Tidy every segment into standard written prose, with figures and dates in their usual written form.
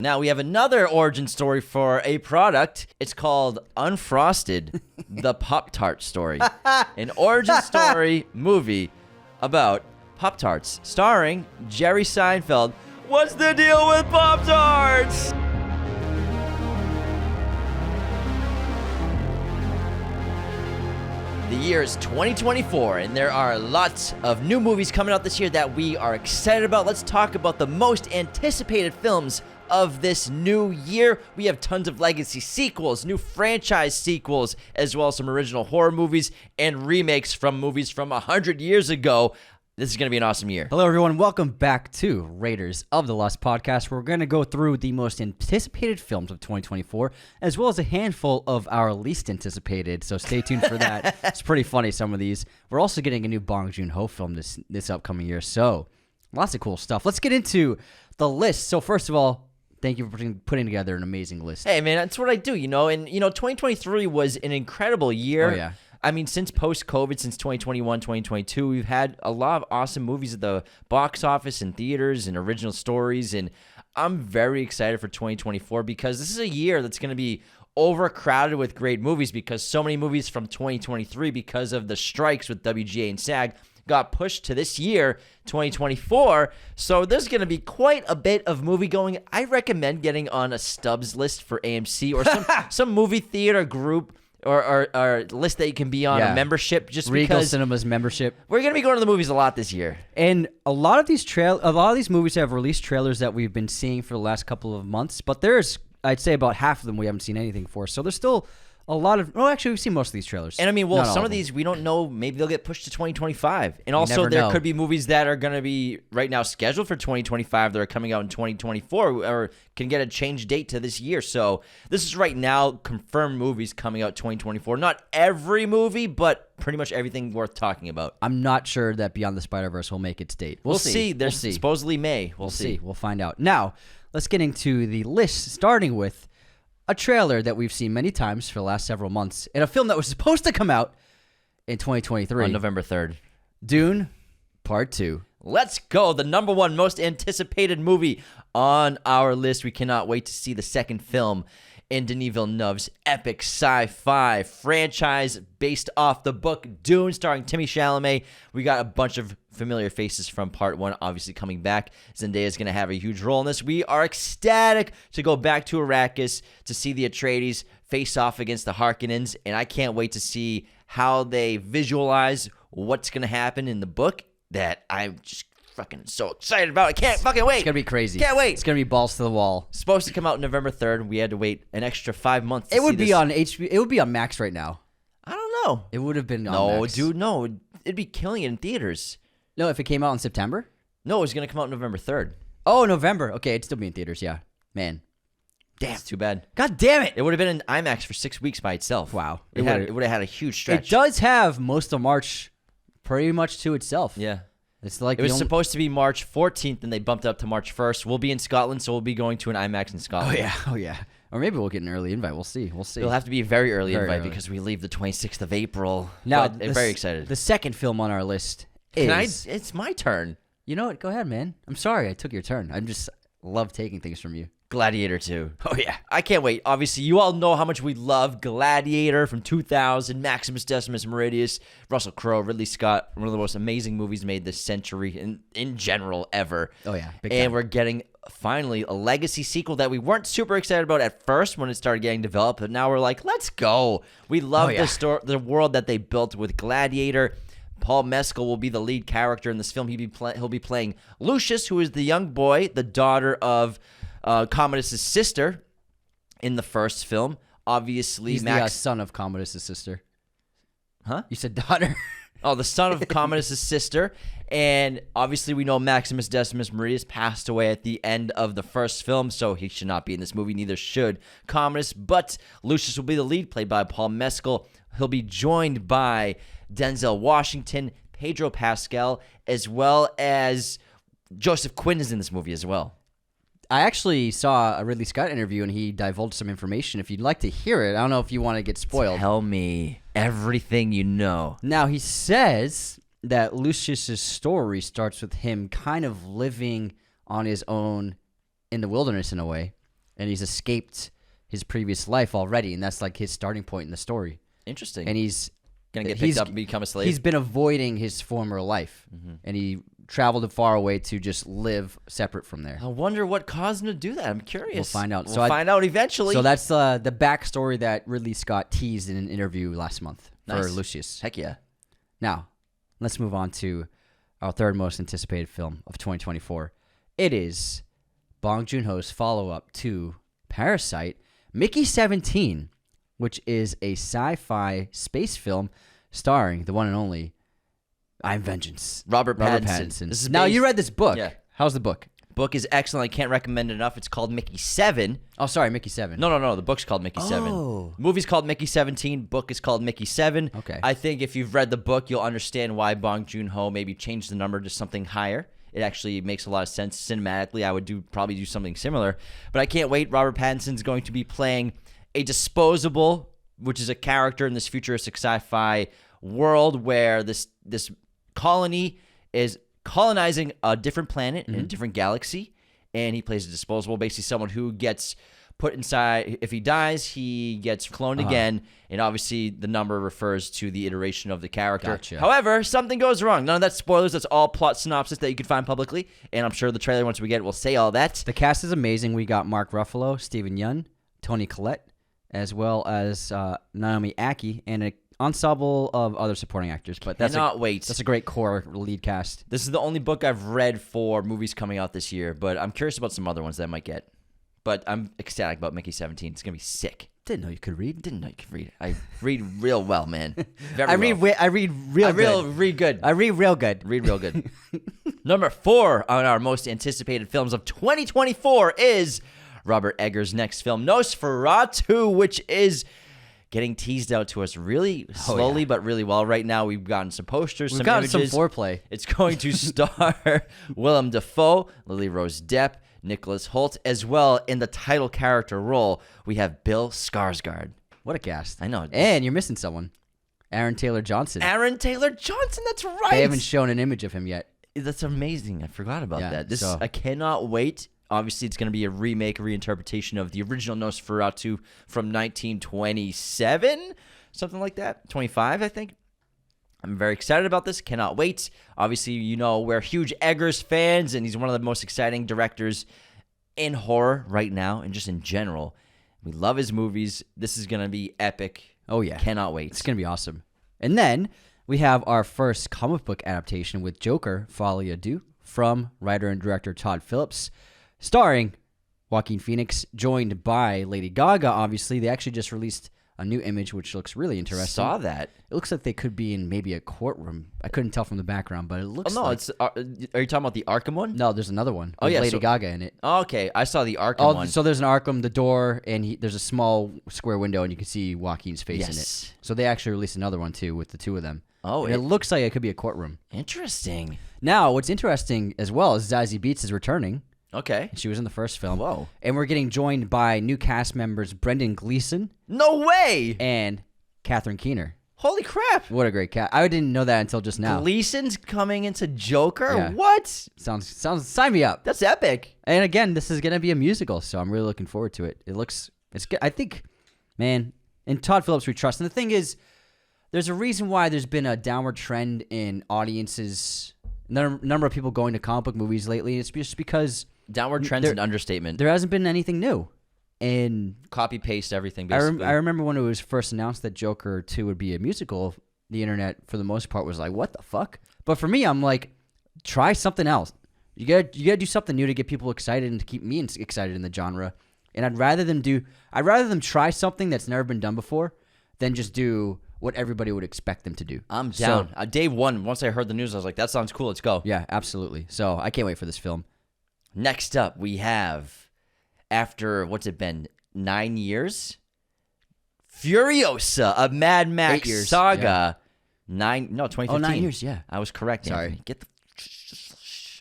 Now we have another origin story for a product. It's called Unfrosted, the Pop-Tart story. An origin story movie about Pop-Tarts, starring Jerry Seinfeld. What's the deal with Pop-Tarts? The year is 2024, and there are lots of new movies coming out this year that we are excited about. Let's talk about the most anticipated films of this new year. We have tons of legacy sequels, new franchise sequels, as well as some original horror movies and remakes from movies from 100 years ago. This is going to be an awesome year. Hello, everyone. Welcome back to Raiders of the Lost podcast, where we're going to go through the most anticipated films of 2024, as well as a handful of our least anticipated. So stay tuned for that. It's pretty funny, some of these. We're also getting a new Bong Joon-ho film this upcoming year. So lots of cool stuff. Let's get into the list. So first of all, thank you for putting together an amazing list. Hey, man, that's what I do, And, 2023 was an incredible year. Oh, yeah. I mean, since post-COVID, since 2021, 2022, we've had a lot of awesome movies at the box office and theaters and original stories, and I'm very excited for 2024 because this is a year that's going to be overcrowded with great movies because so many movies from 2023, because of the strikes with WGA and SAG, got pushed to this year, 2024. So there's going to be quite a bit of movie going. I recommend getting on a stubs list for AMC or some movie theater group or list that you can be on, a membership, just Regal because Cinemas membership. We're going to be going to the movies a lot this year. And a lot of these movies have released trailers that we've been seeing for the last couple of months, but there's, I'd say, about half of them we haven't seen anything for. So there's still a lot of... Well, actually, we've seen most of these trailers. And I mean, some of these, we don't know. Maybe they'll get pushed to 2025. And also, there could be movies that are going to be right now scheduled for 2025 that are coming out in 2024 or can get a change date to this year. So this is right now confirmed movies coming out 2024. Not every movie, but pretty much everything worth talking about. I'm not sure that Beyond the Spider-Verse will make its date. We'll see. There's supposedly May. We'll see. We'll find out. Now, let's get into the list, starting with a trailer that we've seen many times for the last several months, and a film that was supposed to come out in 2023. On November 3rd. Dune, Part 2. Let's go. The number one most anticipated movie on our list. We cannot wait to see the second film in Denis Villeneuve's epic sci-fi franchise based off the book Dune, starring Timothée Chalamet. We got a bunch of familiar faces from Part 1 obviously coming back. Zendaya is going to have a huge role in this. We are ecstatic to go back to Arrakis to see the Atreides face off against the Harkonnens, and I can't wait to see how they visualize what's going to happen in the book that I'm just fucking so excited about. I can't fucking wait. It's going to be crazy. Can't wait. It's going to be balls to the wall. Supposed to come out November 3rd. We had to wait an extra 5 months to It would see be on HBO. It would be on Max right now. I don't know. It would have been on Max. Dude, no. It'd be killing it in theaters. No, if it came out in September? No, it was going to come out November 3rd. Oh, November. Okay, it'd still be in theaters, yeah. Man. Damn. It's too bad. God damn it. It would have been in IMAX for 6 weeks by itself. Wow. It would have had a huge stretch. It does have most of March pretty much to itself. Yeah. It's like it was supposed to be March 14th, and they bumped it up to March 1st. We'll be in Scotland, so we'll be going to an IMAX in Scotland. Oh, yeah. Or maybe we'll get an early invite. We'll see. It'll have to be a very early invite because we leave the 26th of April. Now, I'm very excited. The second film on our list is... It's my turn. You know what? Go ahead, man. I'm sorry I took your turn. I just love taking things from you. Gladiator 2. Oh, yeah. I can't wait. Obviously, you all know how much we love Gladiator from 2000, Maximus Decimus Meridius, Russell Crowe, Ridley Scott, one of the most amazing movies made this century in general ever. Oh, yeah. Big time. We're getting, finally, a legacy sequel that we weren't super excited about at first when it started getting developed, but now we're like, let's go. We love the world that they built with Gladiator. Paul Mescal will be the lead character in this film. He'll be playing Lucius, who is the young boy, the daughter of Commodus' sister in the first film. Obviously, he's the son of Commodus' sister. Huh? You said daughter. Oh, the son of Commodus' sister. And obviously, we know Maximus Decimus Meridius passed away at the end of the first film, so he should not be in this movie. Neither should Commodus. But Lucius will be the lead, played by Paul Mescal. He'll be joined by Denzel Washington, Pedro Pascal, as well as Joseph Quinn is in this movie as well. I actually saw a Ridley Scott interview, and he divulged some information. If you'd like to hear it, I don't know if you want to get spoiled. Tell me everything you know. Now, he says that Lucius's story starts with him kind of living on his own in the wilderness in a way. and he's escaped his previous life already, and that's like his starting point in the story. Interesting. And he's gonna get picked up and become a slave. He's been avoiding his former life, and he traveled far away to just live separate from there. I wonder what caused him to do that. I'm curious. We'll find out. We'll find out eventually. So that's the backstory that Ridley Scott teased in an interview last month for Nice. Lucius. Heck yeah. Now, let's move on to our third most anticipated film of 2024. It is Bong Joon-ho's follow-up to Parasite, Mickey 17, which is a sci-fi space film starring the one and only I'm Vengeance. Robert Pattinson. This is now, you read this book. Yeah. How's the book? Book is excellent. I can't recommend it enough. It's called Mickey 7. Oh, sorry, Mickey 7. No. The book's called Mickey 7. Oh. Movie's called Mickey 17. Book is called Mickey 7. Okay. I think if you've read the book, you'll understand why Bong Joon-ho maybe changed the number to something higher. It actually makes a lot of sense cinematically. I would probably do something similar. But I can't wait. Robert Pattinson's going to be playing a disposable, which is a character in this futuristic sci-fi world where this colony is colonizing a different planet in a different galaxy, and he plays a disposable, basically someone who gets put inside. If he dies, he gets cloned again, and obviously the number refers to the iteration of the character. Gotcha. However, something goes wrong. None of that's spoilers. That's all plot synopsis that you can find publicly, and I'm sure the trailer, once we get it, will say all that. The cast is amazing. We got Mark Ruffalo, Stephen Yeun, Toni Collette, as well as Naomi Aki, and an ensemble of other supporting actors. But that's wait. That's a great core lead cast. This is the only book I've read for movies coming out this year, but I'm curious about some other ones that I might get. But I'm ecstatic about Mickey 17. It's going to be sick. Didn't know you could read. Didn't know you could read. I read real well, man. Very I well. read real good. read good. I read real good. Read real good. Number 4 on our most anticipated films of 2024 is Robert Eggers' next film, Nosferatu, which is getting teased out to us really slowly but really well. Right now, we've gotten some posters, We've some gotten images. some foreplay. It's going to star Willem Dafoe, Lily Rose Depp, Nicholas Hoult, as well in the title character role. We have Bill Skarsgård. What a cast. I know. And you're missing someone. Aaron Taylor Johnson. Aaron Taylor Johnson, that's right. They haven't shown an image of him yet. That's amazing. I forgot about Yeah, that. so- I cannot wait. Obviously, it's going to be a remake, reinterpretation of the original Nosferatu from 1927, something like that. 25, I think. I'm very excited about this. Cannot wait. Obviously, you know, we're huge Eggers fans, and he's one of the most exciting directors in horror right now and just in general. We love his movies. This is going to be epic. Oh, yeah. Cannot wait. It's going to be awesome. And then we have our first comic book adaptation with Joker, Folie à Deux, from writer and director Todd Phillips, starring Joaquin Phoenix, joined by Lady Gaga, obviously. They actually just released a new image, which looks really interesting. Saw that. It looks like they could be in maybe a courtroom. I couldn't tell from the background, but it looks Oh, no. like... It's. Are you talking about the Arkham one? No, there's another one Oh, with yeah, Lady so- Gaga in it. Oh, okay. I saw the Arkham one. So there's an Arkham, the door, and there's a small square window, and you can see Joaquin's face in Yes. it. So they actually released another one, too, with the two of them. Oh, and it looks like it could be a courtroom. Interesting. Now, what's interesting as well is Zazie Beetz is returning. Okay. She was in the first film. Whoa. And we're getting joined by new cast members Brendan Gleeson No way. and Catherine Keener. Holy crap. What a great cast. I didn't know that until just now. Gleason's coming into Joker? Yeah. What? Sounds sign me up. That's epic. And again, this is going to be a musical, so I'm really looking forward to it. It's good. I think, man, in Todd Phillips we trust. And the thing is, there's a reason why there's been a downward trend in audiences, number of people going to comic book movies lately. It's just because Downward trend's an understatement. there hasn't been anything new. And Copy paste everything, I basically. remember when it was first announced that Joker 2 would be a musical, the internet, for the most part, was like, what the fuck? But for me, I'm like, try something else. You gotta do something new to get people excited and to keep me excited in the genre. And I'd rather them try something that's never been done before than just do what everybody would expect them to do. I'm down. Day one, once I heard the news, I was like, that sounds cool. Let's go. Yeah, absolutely. So I can't wait for this film. Next up, we have, after, what's it been, 9 years? Furiosa, a Mad Max 8 years, Saga. 2015. Oh, 9 years, yeah. I was correct, Sorry. Anthony. Get the...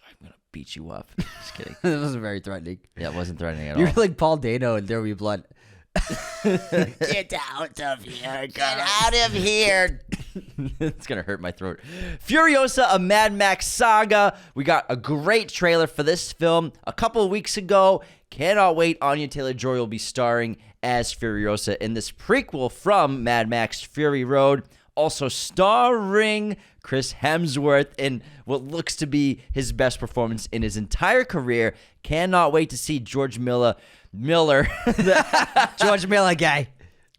I'm going to beat you up. Just kidding. That wasn't very threatening. Yeah, it wasn't threatening at You're all. like Paul Dano and There Will Be Blood. Get out of here. Get out of here. It's going to hurt my throat. Furiosa, a Mad Max Saga. We got a great trailer for this film a couple of weeks ago. Cannot wait. Anya Taylor-Joy will be starring as Furiosa in this prequel from Mad Max Fury Road. Also starring Chris Hemsworth in what looks to be his best performance in his entire career. Cannot wait to see George Miller. George Miller guy.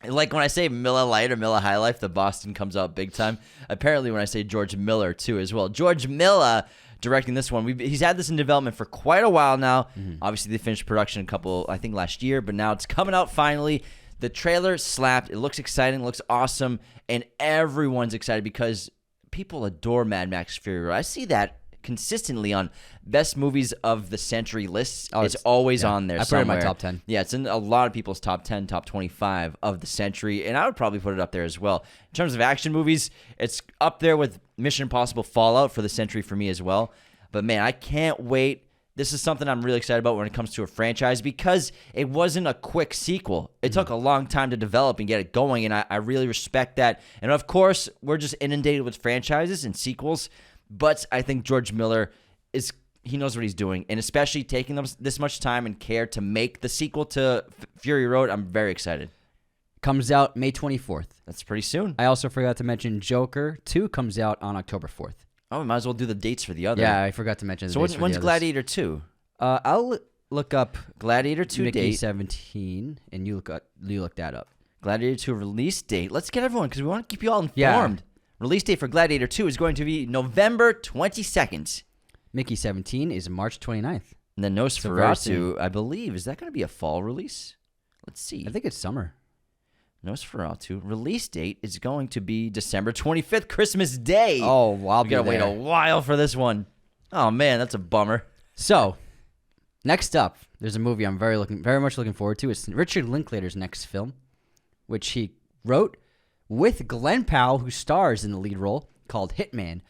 Like when I say Miller Lite or Miller High Life, the Boston comes out big time. Apparently when I say George Miller too as well. George Miller directing this one. He's had this in development for quite a while now. Obviously they finished production I think last year, but now it's coming out finally. The trailer slapped. It looks exciting, looks awesome, and everyone's excited because people adore Mad Max Fury Road. I see that consistently on best movies of the century lists. It's always on there somewhere. I put it in my top 10. Yeah, it's in a lot of people's top 10, top 25 of the century, and I would probably put it up there as well. In terms of action movies, it's up there with Mission Impossible Fallout for the century for me as well. But man, I can't wait. This is something I'm really excited about when it comes to a franchise because it wasn't a quick sequel. It took a long time to develop and get it going, and I really respect that. And of course, we're just inundated with franchises and sequels, but I think George Miller he knows what he's doing, and especially taking this much time and care to make the sequel to Fury Road, I'm very excited. Comes out May 24th. That's pretty soon. I also forgot to mention Joker 2 comes out on October 4th. Oh, we might as well do the dates for the other. Yeah, I forgot to mention the dates. So when's Gladiator 2? I'll look up Gladiator 2 Mickey date. 17, and you look that up. Gladiator 2 release date. Let's get everyone, because we want to keep you all informed. Yeah. Release date for Gladiator 2 is going to be November 22nd. Mickey 17 is March 29th. And then Nosferatu, I believe, is that going to be a fall release? Let's see. I think it's summer. Nosferatu release date is going to be December 25th, Christmas Day. Oh, wow. We got to wait a while for this one. Oh, man, that's a bummer. So, next up, there's a movie I'm very much looking forward to. It's Richard Linklater's next film, which he wrote with Glenn Powell, who stars in the lead role, called Hitman,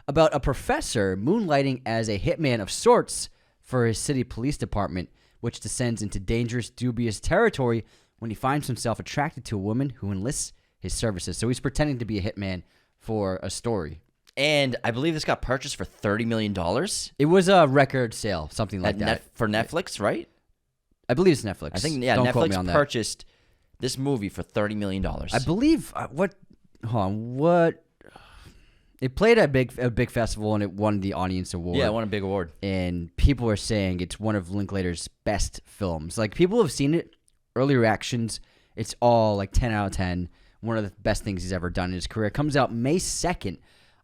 about a professor moonlighting as a hitman of sorts for his city police department, which descends into dangerous, dubious territory when he finds himself attracted to a woman who enlists his services. So he's pretending to be a hitman for a story. And I believe this got purchased for $30 million. It was a record sale, something like that. For Netflix, right? I believe it's Netflix. I think, yeah, Don't quote me on Netflix that. purchased this movie for $30 million. I believe, it played at a big festival and it won the audience award. Yeah, it won a big award. And people are saying it's one of Linklater's best films. Like, people have seen it. Early reactions, it's all like 10 out of 10. One of the best things he's ever done in his career. It comes out May 2nd.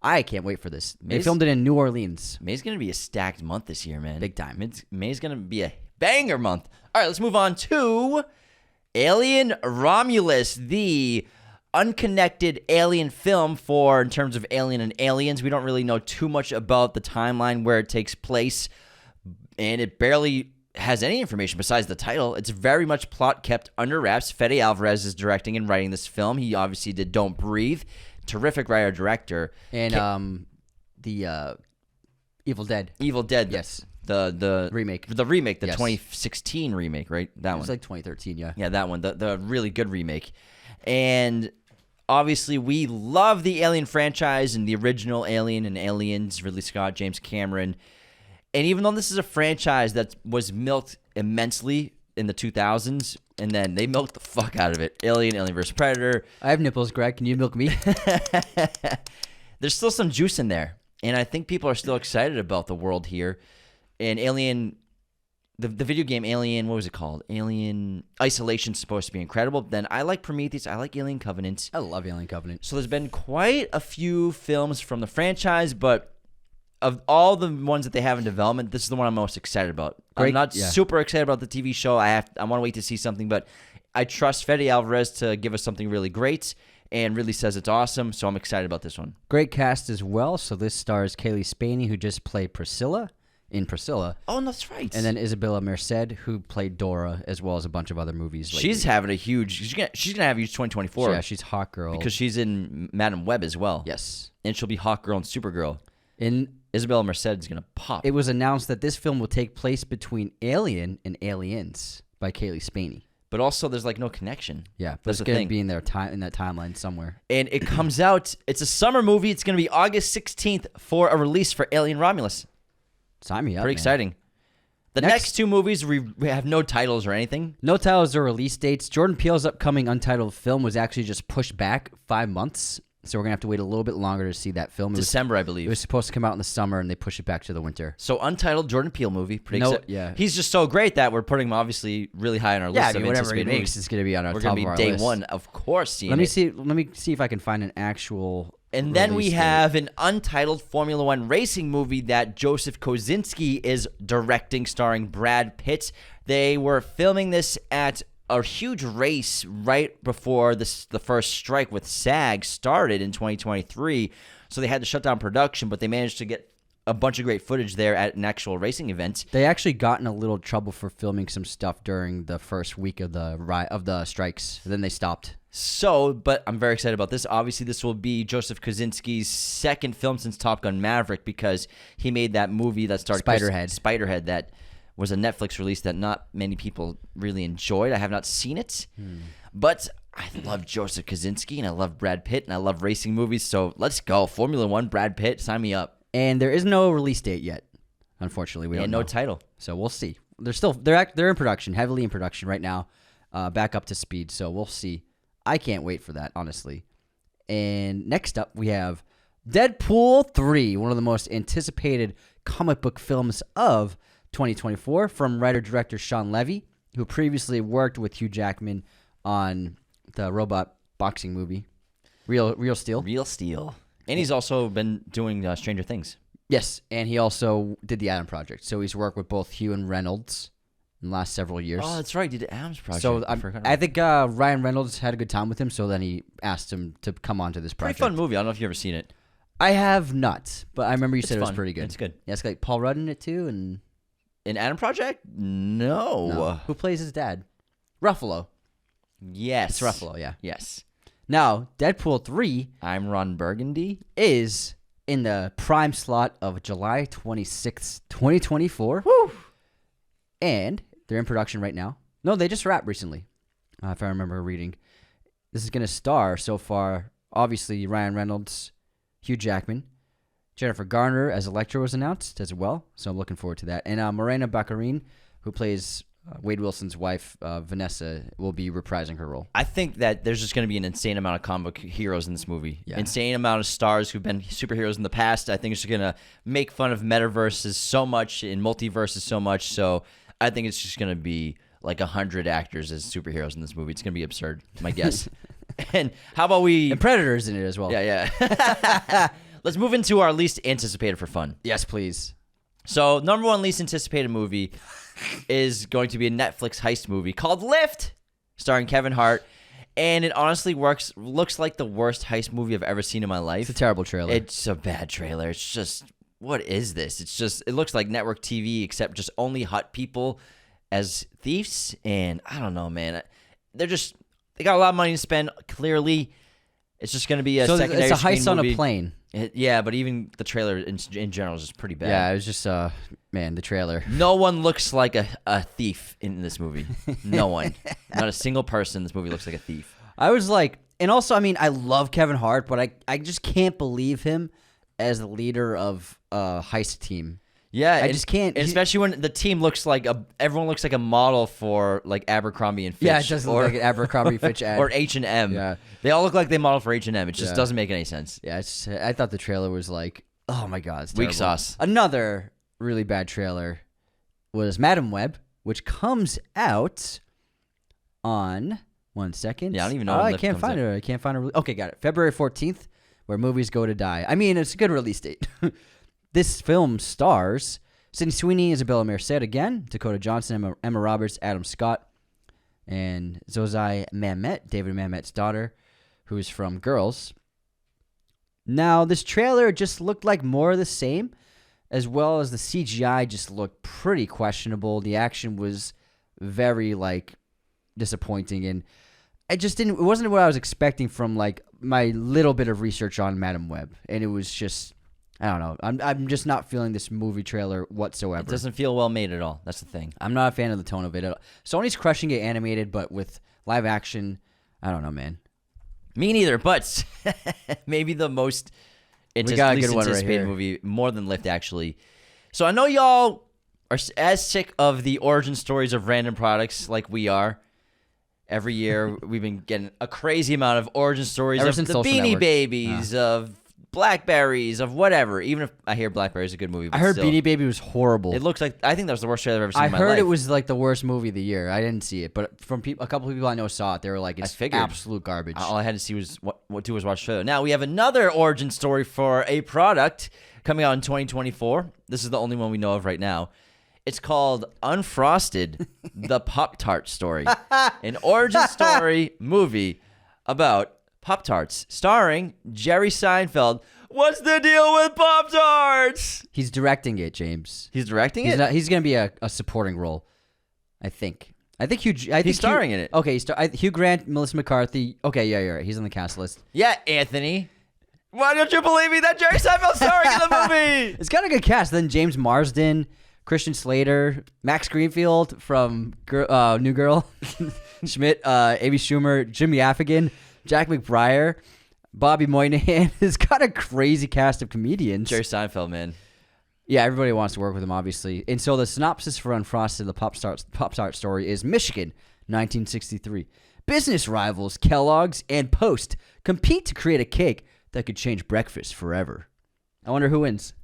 I can't wait for this. They filmed it in New Orleans. May's going to be a stacked month this year, man. Big time. May's going to be a banger month. All right, let's move on to Alien Romulus, the unconnected alien film in terms of Alien and Aliens. We don't really know too much about the timeline where it takes place, and it barely has any information besides the title. It's very much plot kept under wraps. Fede Alvarez is directing and writing this film. He obviously did Don't Breathe. Terrific writer-director. And the Evil Dead. Evil Dead. Yes. The remake. The remake, the Yes. 2016 remake, right? That one. It was like 2013, yeah. Yeah, that one. The really good remake. And obviously we love the Alien franchise and the original Alien and Aliens, Ridley Scott, James Cameron. And even though this is a franchise that was milked immensely in the 2000s, and then they milked the fuck out of it. Alien vs. Predator. I have nipples, Greg. Can you milk me? There's still some juice in there. And I think people are still excited about the world here. And Alien, the video game Alien, what was it called? Alien Isolation's supposed to be incredible. Then I like Prometheus. I like Alien Covenant. I love Alien Covenant. So there's been quite a few films from the franchise, but of all the ones that they have in development, this is the one I'm most excited about. I'm not super excited about the TV show. I want to wait to see something, but I trust Fede Alvarez to give us something really great and really says it's awesome, so I'm excited about this one. Great cast as well. So this stars Kaylee Spaney, who just played Priscilla in Priscilla. Oh, that's right. And then Isabella Merced, who played Dora, as well as a bunch of other movies. Lately. She's having a huge... She's gonna have a huge 2024. Yeah, she's Hawk Girl. Because she's in Madam Web as well. Yes. And she'll be Hawk Girl and Supergirl. Isabella Merced is going to pop. It was announced that this film will take place between Alien and Aliens by Kaylee Spaney. But also, there's like no connection. Yeah, but it's going to be in that timeline somewhere. And it comes out, it's a summer movie. It's going to be August 16th for a release for Alien Romulus. Sign me up, Pretty exciting. The next two movies, we have no titles or anything. No titles or release dates. Jordan Peele's upcoming untitled film was actually just pushed back 5 months. So we're going to have to wait a little bit longer to see that film. December, I believe. It was supposed to come out in the summer, and they pushed it back to the winter. So untitled Jordan Peele movie. Yeah. He's just so great that we're putting him obviously really high on our list of whatever he anticipated makes movies. is going to be on our We're top going of to our be day list. one, of course, seeing Let me it. Let me see if I can find an actual. And then we release date. have an untitled Formula One racing movie that Joseph Kosinski is directing, starring Brad Pitt. They were filming this at a huge race right before the first strike with SAG started in 2023. So they had to shut down production, but they managed to get a bunch of great footage there at an actual racing event. They actually got in a little trouble for filming some stuff during the first week of the strikes. Then they stopped. So, but I'm very excited about this. Obviously, this will be Joseph Kosinski's second film since Top Gun Maverick because he made that movie that started Spiderhead that was a Netflix release that not many people really enjoyed. I have not seen it, but I love Joseph Kosinski and I love Brad Pitt and I love racing movies. So let's go. Formula One, Brad Pitt, sign me up. And there is no release date yet. Unfortunately, we don't know. No title. So we'll see. They're in production, heavily in production right now, back up to speed. So we'll see. I can't wait for that, honestly. And next up, we have Deadpool 3, one of the most anticipated comic book films of 2024 from writer-director Sean Levy, who previously worked with Hugh Jackman on the robot boxing movie, Real Steel. Real Steel. And he's also been doing Stranger Things. Yes, and he also did the Adam Project. So he's worked with both Hugh and Reynolds in the last several years. Oh, that's right. He did the Adams Project. So I think Ryan Reynolds had a good time with him, so then he asked him to come on to this project. Pretty fun movie. I don't know if you've ever seen it. I have not, but I remember you said it was pretty good. It's good. Yeah, it's got like Paul Rudd in it too, and An Adam Project? No. who plays his dad? Ruffalo. Yes. It's Ruffalo, yeah. Yes. Now, Deadpool 3 I'm Ron Burgundy. is in the prime slot of July 26th, 2024. Woo! And they're in production right now. No, they just wrapped recently, if I remember reading. This is going to star, so far, obviously, Ryan Reynolds, Hugh Jackman. Jennifer Garner as Elektra was announced as well, so I'm looking forward to that. And Morena Baccarin, who plays Wade Wilson's wife, Vanessa, will be reprising her role. I think that there's just going to be an insane amount of comic book heroes in this movie. Yeah. Insane amount of stars who've been superheroes in the past. I think it's going to make fun of metaverses so much and multiverses so much. So I think it's just going to be like 100 actors as superheroes in this movie. It's going to be absurd, my guess. And how about And Predator's in it as well. Yeah. Let's move into our least anticipated for fun. Yes, please. So, number one least anticipated movie is going to be a Netflix heist movie called Lift, starring Kevin Hart. And it honestly looks like the worst heist movie I've ever seen in my life. It's a terrible trailer. It's a bad trailer. It's just, what is this? It looks like network TV, except just only hot people as thieves. And I don't know, man. They got a lot of money to spend, clearly. It's just going to be a secondary it's a heist screen on movie. A plane. Yeah, but even the trailer in general is just pretty bad. Yeah, it was just, the trailer. No one looks like a thief in this movie. No one. Not a single person in this movie looks like a thief. I was like, and also, I mean, I love Kevin Hart, but I just can't believe him as the leader of a heist team. Yeah, I just can't. And especially when the team looks like everyone looks like a model for like Abercrombie and Fitch. Yeah, it does look like an Abercrombie Fitch ad. Or H&M. Yeah. They all look like they model for H&M. It just doesn't make any sense. Yeah, I thought the trailer was like, oh my god, it's weak terrible. sauce. Another really bad trailer was Madam Web, which comes out on 1 second. Yeah, I don't even know. I can't find it. I can't find it. Okay, got it. February 14th, where movies go to die. I mean, it's a good release date. This film stars Sydney Sweeney, Isabella Merced again, Dakota Johnson, Emma Roberts, Adam Scott, and Zozai Mamet, David Mamet's daughter, who's from Girls. Now, this trailer just looked like more of the same, as well as the CGI just looked pretty questionable. The action was very, disappointing, and it wasn't what I was expecting from, my little bit of research on Madam Web, and it was just, I don't know. I'm just not feeling this movie trailer whatsoever. It doesn't feel well made at all. That's the thing. I'm not a fan of the tone of it at all. Sony's crushing it animated, but with live action, I don't know, man. Me neither, but maybe the most got a good one right anticipated here. movie, more than Lift, actually. So I know y'all are as sick of the origin stories of random products like we are. Every year, we've been getting a crazy amount of origin stories of the Beanie Babies, of Blackberries, of whatever. Even if I hear Blackberry is a good movie, but I heard still, Beanie Baby was horrible. it looks like I think that was the worst trailer I've ever seen in my life. I heard it was like the worst movie of the year. I didn't see it, but from a couple of people I know saw it. They were like, "It's absolute garbage." All I had to see was watch the trailer. Now we have another origin story for a product coming out in 2024. This is the only one we know of right now. It's called Unfrosted, the Pop-Tart story. An origin story movie about Pop-Tarts, starring Jerry Seinfeld. What's the deal with Pop-Tarts? He's directing it, James. He's directing it? He's going to be a supporting role, I think. He's starring in it. Okay, Hugh Grant, Melissa McCarthy. Okay, yeah, you're right. He's on the cast list. Yeah, Anthony. Why don't you believe me that Jerry Seinfeld's starring in the movie? It's got a good cast. Then James Marsden, Christian Slater, Max Greenfield from New Girl, Schmidt, Amy Schumer, Jim Gaffigan, Jack McBrayer, Bobby Moynihan. It's got a crazy cast of comedians. Jerry Seinfeld, man. Yeah, everybody wants to work with him, obviously. And so the synopsis for Unfrosted, the Pop-Tart story, is Michigan, 1963. Business rivals Kellogg's and Post compete to create a cake that could change breakfast forever. I wonder who wins.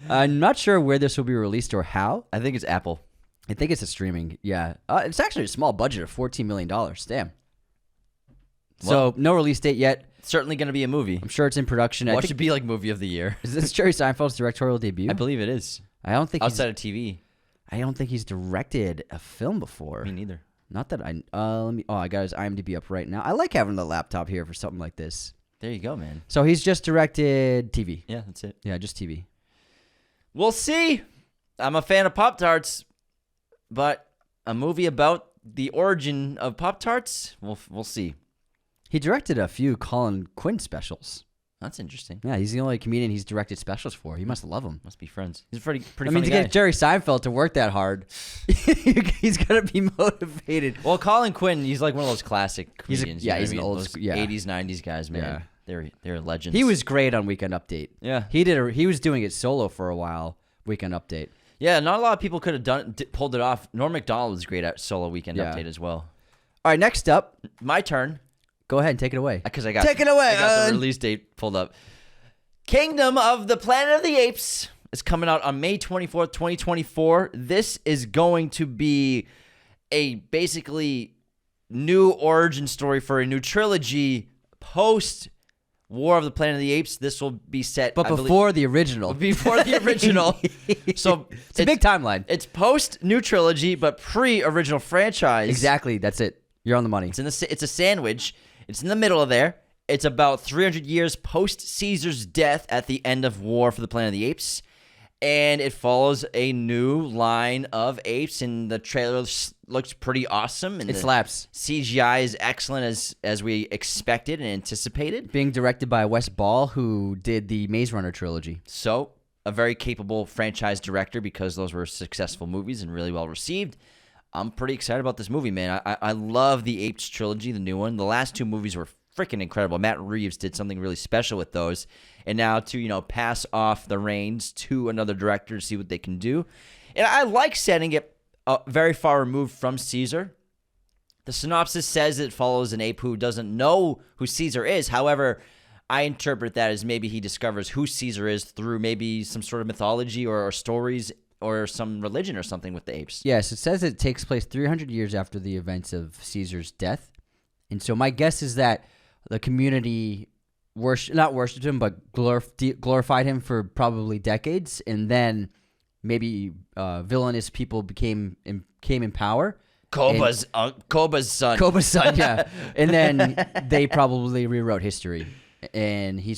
I'm not sure where this will be released or how. I think it's Apple. I think it's a streaming. Yeah. It's actually a small budget of $14 million. Damn. So no release date yet. It's certainly going to be a movie. I'm sure it's in production. What should be like movie of the year? Is this Jerry Seinfeld's directorial debut? I believe it is. I don't think outside of TV. I don't think he's directed a film before. Me neither. Not that I. I got his IMDb up right now. I like having the laptop here for something like this. There you go, man. So he's just directed TV. Yeah, that's it. Yeah, just TV. We'll see. I'm a fan of Pop-Tarts, but a movie about the origin of Pop-Tarts, we'll see. He directed a few Colin Quinn specials. That's interesting. Yeah, he's the only comedian he's directed specials for. He must love him. Must be friends. He's a pretty funny to guy. get Jerry Seinfeld to work that hard, he's got to be motivated. Well, Colin Quinn, he's like one of those classic comedians. He's an old 80s, 90s guys, man. Yeah. They're legends. He was great on Weekend Update. Yeah. He was doing it solo for a while, Weekend Update. Yeah, not a lot of people could have pulled it off. Norm Macdonald was great at solo Weekend Update as well. All right, next up. My turn. Go ahead and take it away. Because I got the release date pulled up. Kingdom of the Planet of the Apes is coming out on May 24th, 2024. This is going to be a basically new origin story for a new trilogy post War of the Planet of the Apes. This will be set, before the original. Before the original. So it's a big timeline. It's post new trilogy, but pre-original franchise. Exactly. That's it. You're on the money. It's a sandwich. It's in the middle of there. It's about 300 years post Caesar's death at the end of War for the Planet of the Apes. And it follows a new line of apes, and the trailer looks pretty awesome. And it slaps. CGI is excellent as we expected and anticipated. Being directed by Wes Ball, who did the Maze Runner trilogy. So, a very capable franchise director because those were successful movies and really well received. I'm pretty excited about this movie, man. I love the Apes trilogy, the new one. The last two movies were freaking incredible. Matt Reeves did something really special with those. And now to, pass off the reins to another director to see what they can do. And I like setting it very far removed from Caesar. The synopsis says it follows an ape who doesn't know who Caesar is. However, I interpret that as maybe he discovers who Caesar is through maybe some sort of mythology or stories or some religion or something with the apes. Yes, it says it takes place 300 years after the events of Caesar's death. And so my guess is that the community not worshipped him, but glorified him for probably decades. And then maybe villainous people came in power. Koba's son. Koba's son, yeah. And then they probably rewrote history. And he'll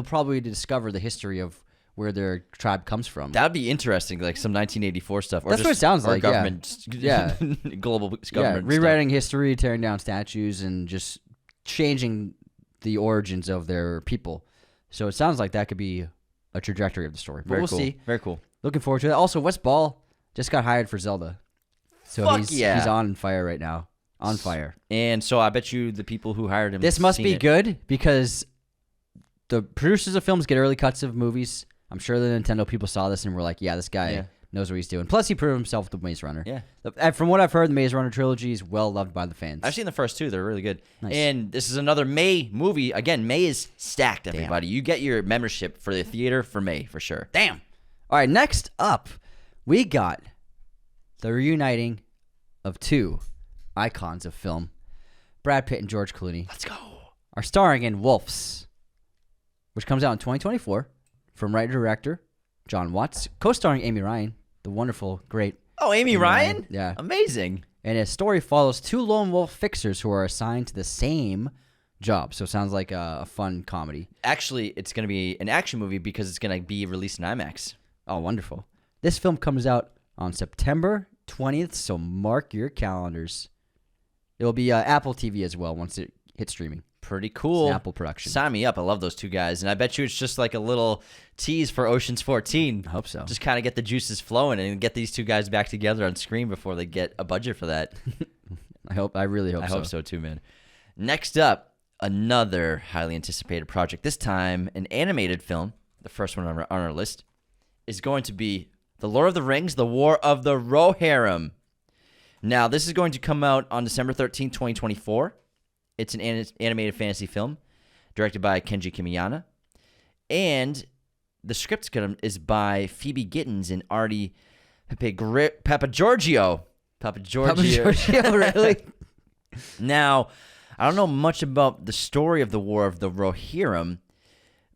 probably discover the history of where their tribe comes from. That'd be interesting, like some 1984 stuff. Or that's what it sounds like. Government, yeah. Global government. Rewriting history, tearing down statues, and just changing the origins of their people. So it sounds like that could be a trajectory of the story. But we'll see. Very cool. Looking forward to it. Also, Wes Ball just got hired for Zelda. So he's on fire right now. On fire. And so I bet you the people who hired him. This must be good because the producers of films get early cuts of movies. I'm sure the Nintendo people saw this and were like, yeah, this guy knows what he's doing. Plus, he proved himself with the Maze Runner. Yeah. And from what I've heard, the Maze Runner trilogy is well loved by the fans. I've seen the first two. They're really good. Nice. And this is another May movie. Again, May is stacked, everybody. You get your membership for the theater for May, for sure. Damn. All right, next up, we got the reuniting of two icons of film. Brad Pitt and George Clooney Let's go. are starring in Wolves, which comes out in 2024 from writer-director John Watts, co-starring Amy Ryan, the wonderful, great Oh, Amy Ryan? Yeah. Amazing. And his story follows two lone wolf fixers who are assigned to the same job. So it sounds like a fun comedy. Actually, it's going to be an action movie because it's going to be released in IMAX. Oh, wonderful. This film comes out on September 20th, so mark your calendars. It'll be Apple TV as well once it hits streaming. Pretty cool. It's an Apple production. Sign me up. I love those two guys. And I bet you it's just like a little tease for Ocean's 14. I hope so. Just kind of get the juices flowing and get these two guys back together on screen before they get a budget for that. I really hope so. I hope so too, man. Next up, another highly anticipated project. This time, an animated film, the first one on our list, is going to be The Lord of the Rings, The War of the Rohirrim. Now, this is going to come out on December 13th, 2024. It's an animated fantasy film directed by Kenji Kimiyana. And the script is by Phoebe Gittins and Artie Papagiorgio. Really? Now, I don't know much about the story of the War of the Rohirrim,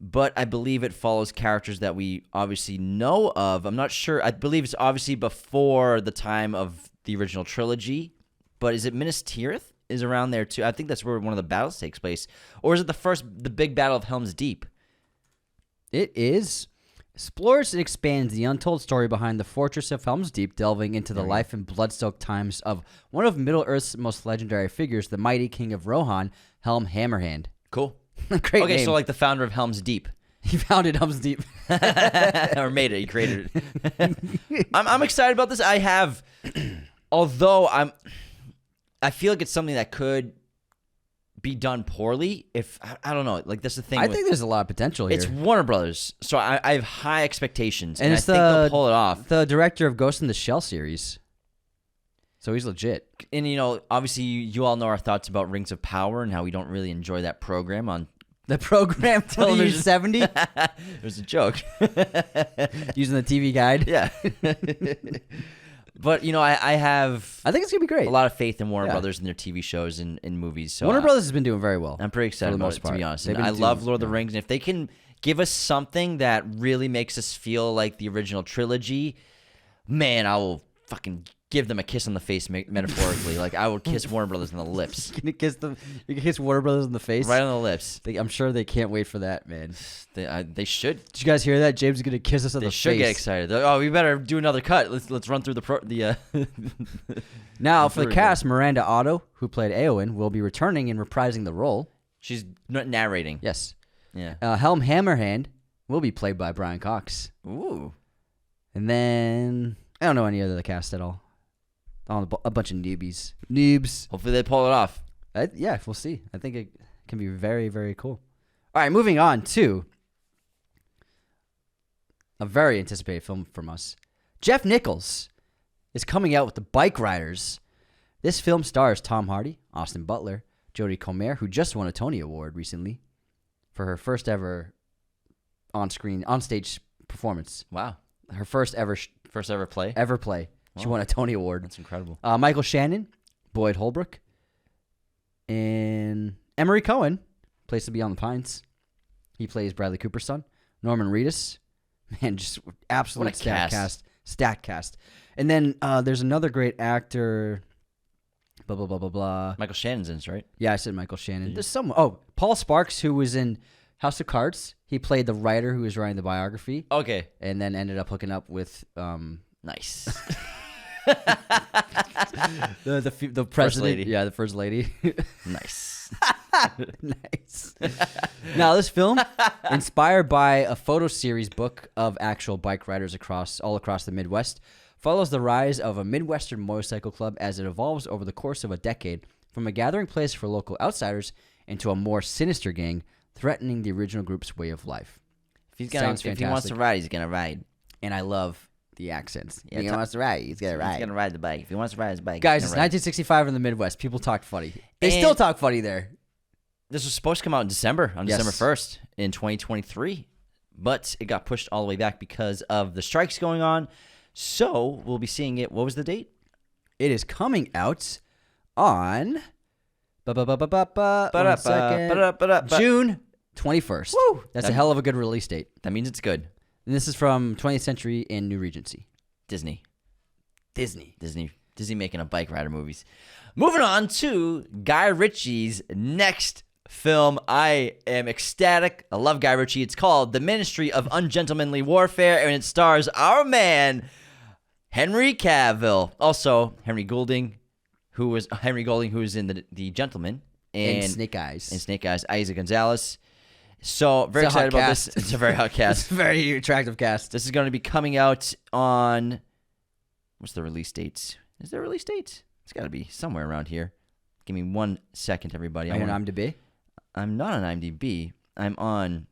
but I believe it follows characters that we obviously know of. I'm not sure. I believe it's obviously before the time of the original trilogy, but is it Minas Tirith is around there too? I think that's where one of the battles takes place. Or is it the big battle of Helm's Deep? It is. Explores and expands the untold story behind the Fortress of Helm's Deep, delving into the life and blood-soaked times of one of Middle-earth's most legendary figures, the mighty king of Rohan, Helm Hammerhand. Cool. Great Okay, name. so like the founder of Helm's Deep. He founded Helm's Deep. Or made it. He created it. I'm excited about this. Although I feel like it's something that could be done poorly. If I don't know, like that's the thing. I think there's a lot of potential here. It's Warner Brothers, so I have high expectations, and I it's think they'll pull it off. The director of Ghost in the Shell series, so he's legit. And obviously, you all know our thoughts about Rings of Power and how we don't really enjoy that program on The program television 70 It was a joke. using the TV guide. Yeah. But I have I think it's gonna be great. a lot of faith in Warner Yeah. Brothers and their TV shows and movies. So Warner Brothers has been doing very well. I'm pretty excited for the about most it, to part. be honest. They've And been I love doing- Lord of the Rings, and if they can give us something that really makes us feel like the original trilogy, man, I will fucking give them a kiss on the face, metaphorically. Like I would kiss Warner Brothers on the lips, You can kiss Warner Brothers in the face. right on the lips. I'm sure they can't wait for that, man. They should. Did you guys hear that? James is gonna kiss us on They the should face. get excited. Oh, we better do another cut. Let's run through the. Now, for the Very cast, Miranda Otto, who played Eowyn, will be returning and reprising the role. She's narrating. Yes. Yeah. Helm Hammerhand will be played by Brian Cox. Ooh. And then I don't know any other of the cast at all. A bunch of newbies. Noobs. Hopefully they pull it off. Yeah, we'll see. I think it can be very, very cool. All right, moving on to a very anticipated film from us. Jeff Nichols is coming out with the Bikeriders. This film stars Tom Hardy, Austin Butler, Jodie Comer, who just won a Tony Award recently for her first ever on-stage performance. Wow. Her first ever play. She Wow. won a Tony Award. That's incredible. Michael Shannon, Boyd Holbrook, and Emery Cohen plays to be on the Pines. He plays Bradley Cooper's son. Norman Reedus, man, just absolute What a cast. Stacked cast. And then there's another great actor. Blah blah blah blah blah. Michael Shannon's in this, right? Yeah, I said Michael Shannon. There's someone. Oh, Paul Sparks, who was in House of Cards. He played the writer who was writing the biography, Okay. and then ended up hooking up with Nice. the president. lady. Yeah, the first lady. Nice. Nice. Now, this film, inspired by a photo series book of actual bike riders all across the Midwest, follows the rise of a Midwestern motorcycle club as it evolves over the course of a decade from a gathering place for local outsiders into a more sinister gang threatening the original group's way of life. If he wants fantastic. to ride, he's gonna ride. And I love the accents. Yeah, If he wants to ride, he's gonna ride. He's gonna ride the bike. If he wants to ride his bike, Guys, he's it's gonna ride. 1965 in the Midwest. People talk funny. They And- still talk funny there. This was supposed to come out in December, on Yes. December 1st in 2023, but it got pushed all the way back because of the strikes going on. So we'll be seeing it. What was the date? It is coming out on one second. June 21st. Woo! That's a hell of a good release date. That means it's good. And this is from 20th Century and New Regency. Disney Disney. making a bike rider movies. Moving on to Guy Ritchie's next film. I am ecstatic. I love Guy Ritchie. It's called The Ministry of Ungentlemanly Warfare, and it stars our man, Henry Cavill. Also, Henry Golding, who was in The Gentleman. And Snake Eyes. And Snake Eyes, Isaac Gonzalez. So, very It's a hot excited about cast. this. It's a very hot cast. It's a very attractive cast. This is going to be coming out on... What's the release date? Is there a release date? It's got to be somewhere around here. Give me 1 second, everybody. Are you on IMDb? I'm not on IMDb. I'm on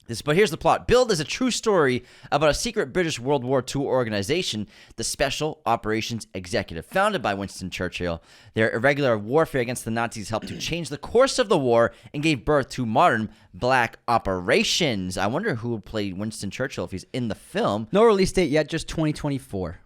this. But here's the plot. Billed is a true story about a secret British World War II organization, the Special Operations Executive. Founded by Winston Churchill, their irregular warfare against the Nazis helped to change the course of the war and gave birth to modern black operations. I wonder who would play Winston Churchill if he's in the film. No release date yet, just 2024.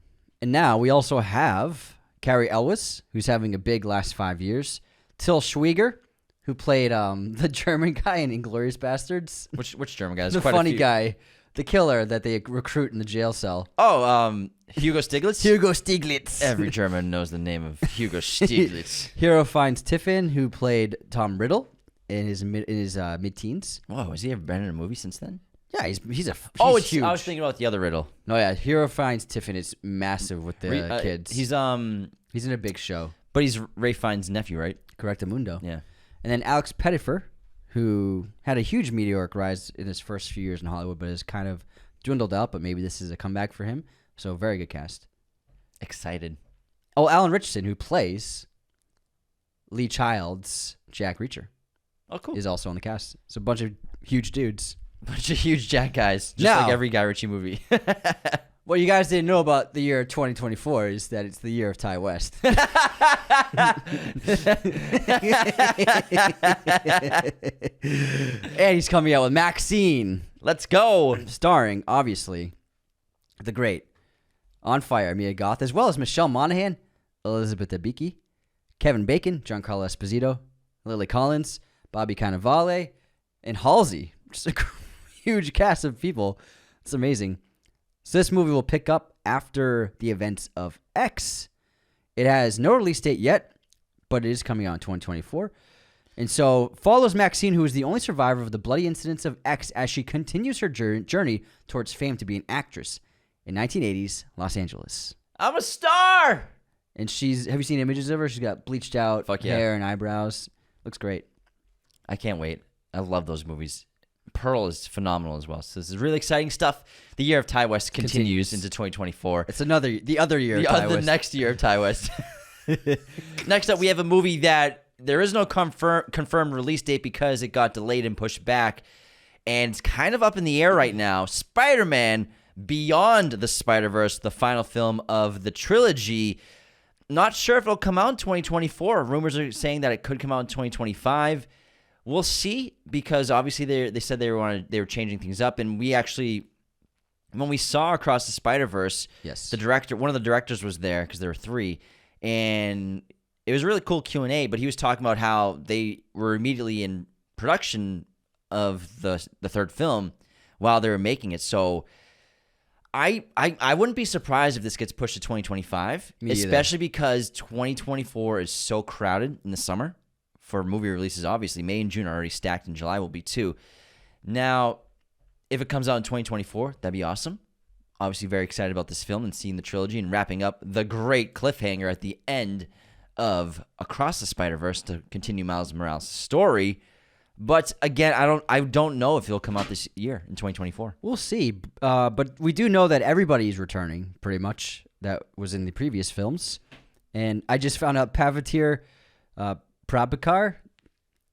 And now we also have Carrie Elwes, who's having a big last 5 years. Till Schweiger, who played the German guy in Inglourious Bastards. Which German guy? There's The quite a funny few. guy. The killer that they recruit in the jail cell. Oh, Hugo Stiglitz? Hugo Stiglitz. Every German knows the name of Hugo Stiglitz. Hero finds Tiffin, who played Tom Riddle in his mid-teens. Whoa, has he ever been in a movie since then? Yeah, he's It's huge. I was thinking about the other Riddle. No, yeah, Hero finds Tiffin is massive with the kids. He's in a big show. but he's Ray Fiennes' nephew, right? Correctamundo. Yeah. And then Alex Pettyfer, who had a huge meteoric rise in his first few years in Hollywood, but has kind of dwindled out. But maybe this is a comeback for him. So very good cast. Excited. Oh, Alan Richardson, who plays Lee Child's Jack Reacher, Oh, cool. is also on the cast. It's a bunch of huge dudes. Bunch of huge Jack guys, just Now- like every Guy Ritchie movie. What you guys didn't know about the year 2024 is that it's the year of Ty West. And he's coming out with MaXXXine, Let's go. starring, obviously, the great On Fire Mia Goth, as well as Michelle Monaghan, Elizabeth Debicki, Kevin Bacon, Giancarlo Esposito, Lily Collins, Bobby Cannavale, and Halsey. Just a huge cast of people. It's amazing. So this movie will pick up after the events of X. It has no release date yet, but it is coming out in 2024. And so follows MaXXXine, who is the only survivor of the bloody incidents of X, as she continues her journey towards fame to be an actress in 1980s Los Angeles. I'm a star. And have you seen images of her? She's got bleached out Fuck yeah. hair and eyebrows. Looks great. I can't wait. I love those movies. Pearl is phenomenal as well. So this is really exciting stuff. The year of Ty West continues into 2024. It's the other year. of Ty The West. next year of Ty West. Next up, we have a movie that there is no confirmed release date because it got delayed and pushed back. And it's kind of up in the air right now. Spider-Man Beyond the Spiderverse, the final film of the trilogy. Not sure if it'll come out in 2024. Rumors are saying that it could come out in 2025. We'll see, because obviously they said they were changing things up, and we actually, when we saw Across the Spider-Verse, Yes. one of the directors was there, because there were three, and it was a really cool Q&A. But he was talking about how they were immediately in production of the third film while they were making it. So I wouldn't be surprised if this gets pushed to 2025, Me either. especially because 2024 is so crowded in the summer. For movie releases, obviously, May and June are already stacked, and July will be too. Now, if it comes out in 2024, that'd be awesome. Obviously, very excited about this film and seeing the trilogy and wrapping up the great cliffhanger at the end of Across the Spider-Verse to continue Miles Morales' story. But again, I don't know if it'll come out this year in 2024. We'll see. But we do know that everybody's returning, pretty much, that was in the previous films. And I just found out Pavatir Prabhakar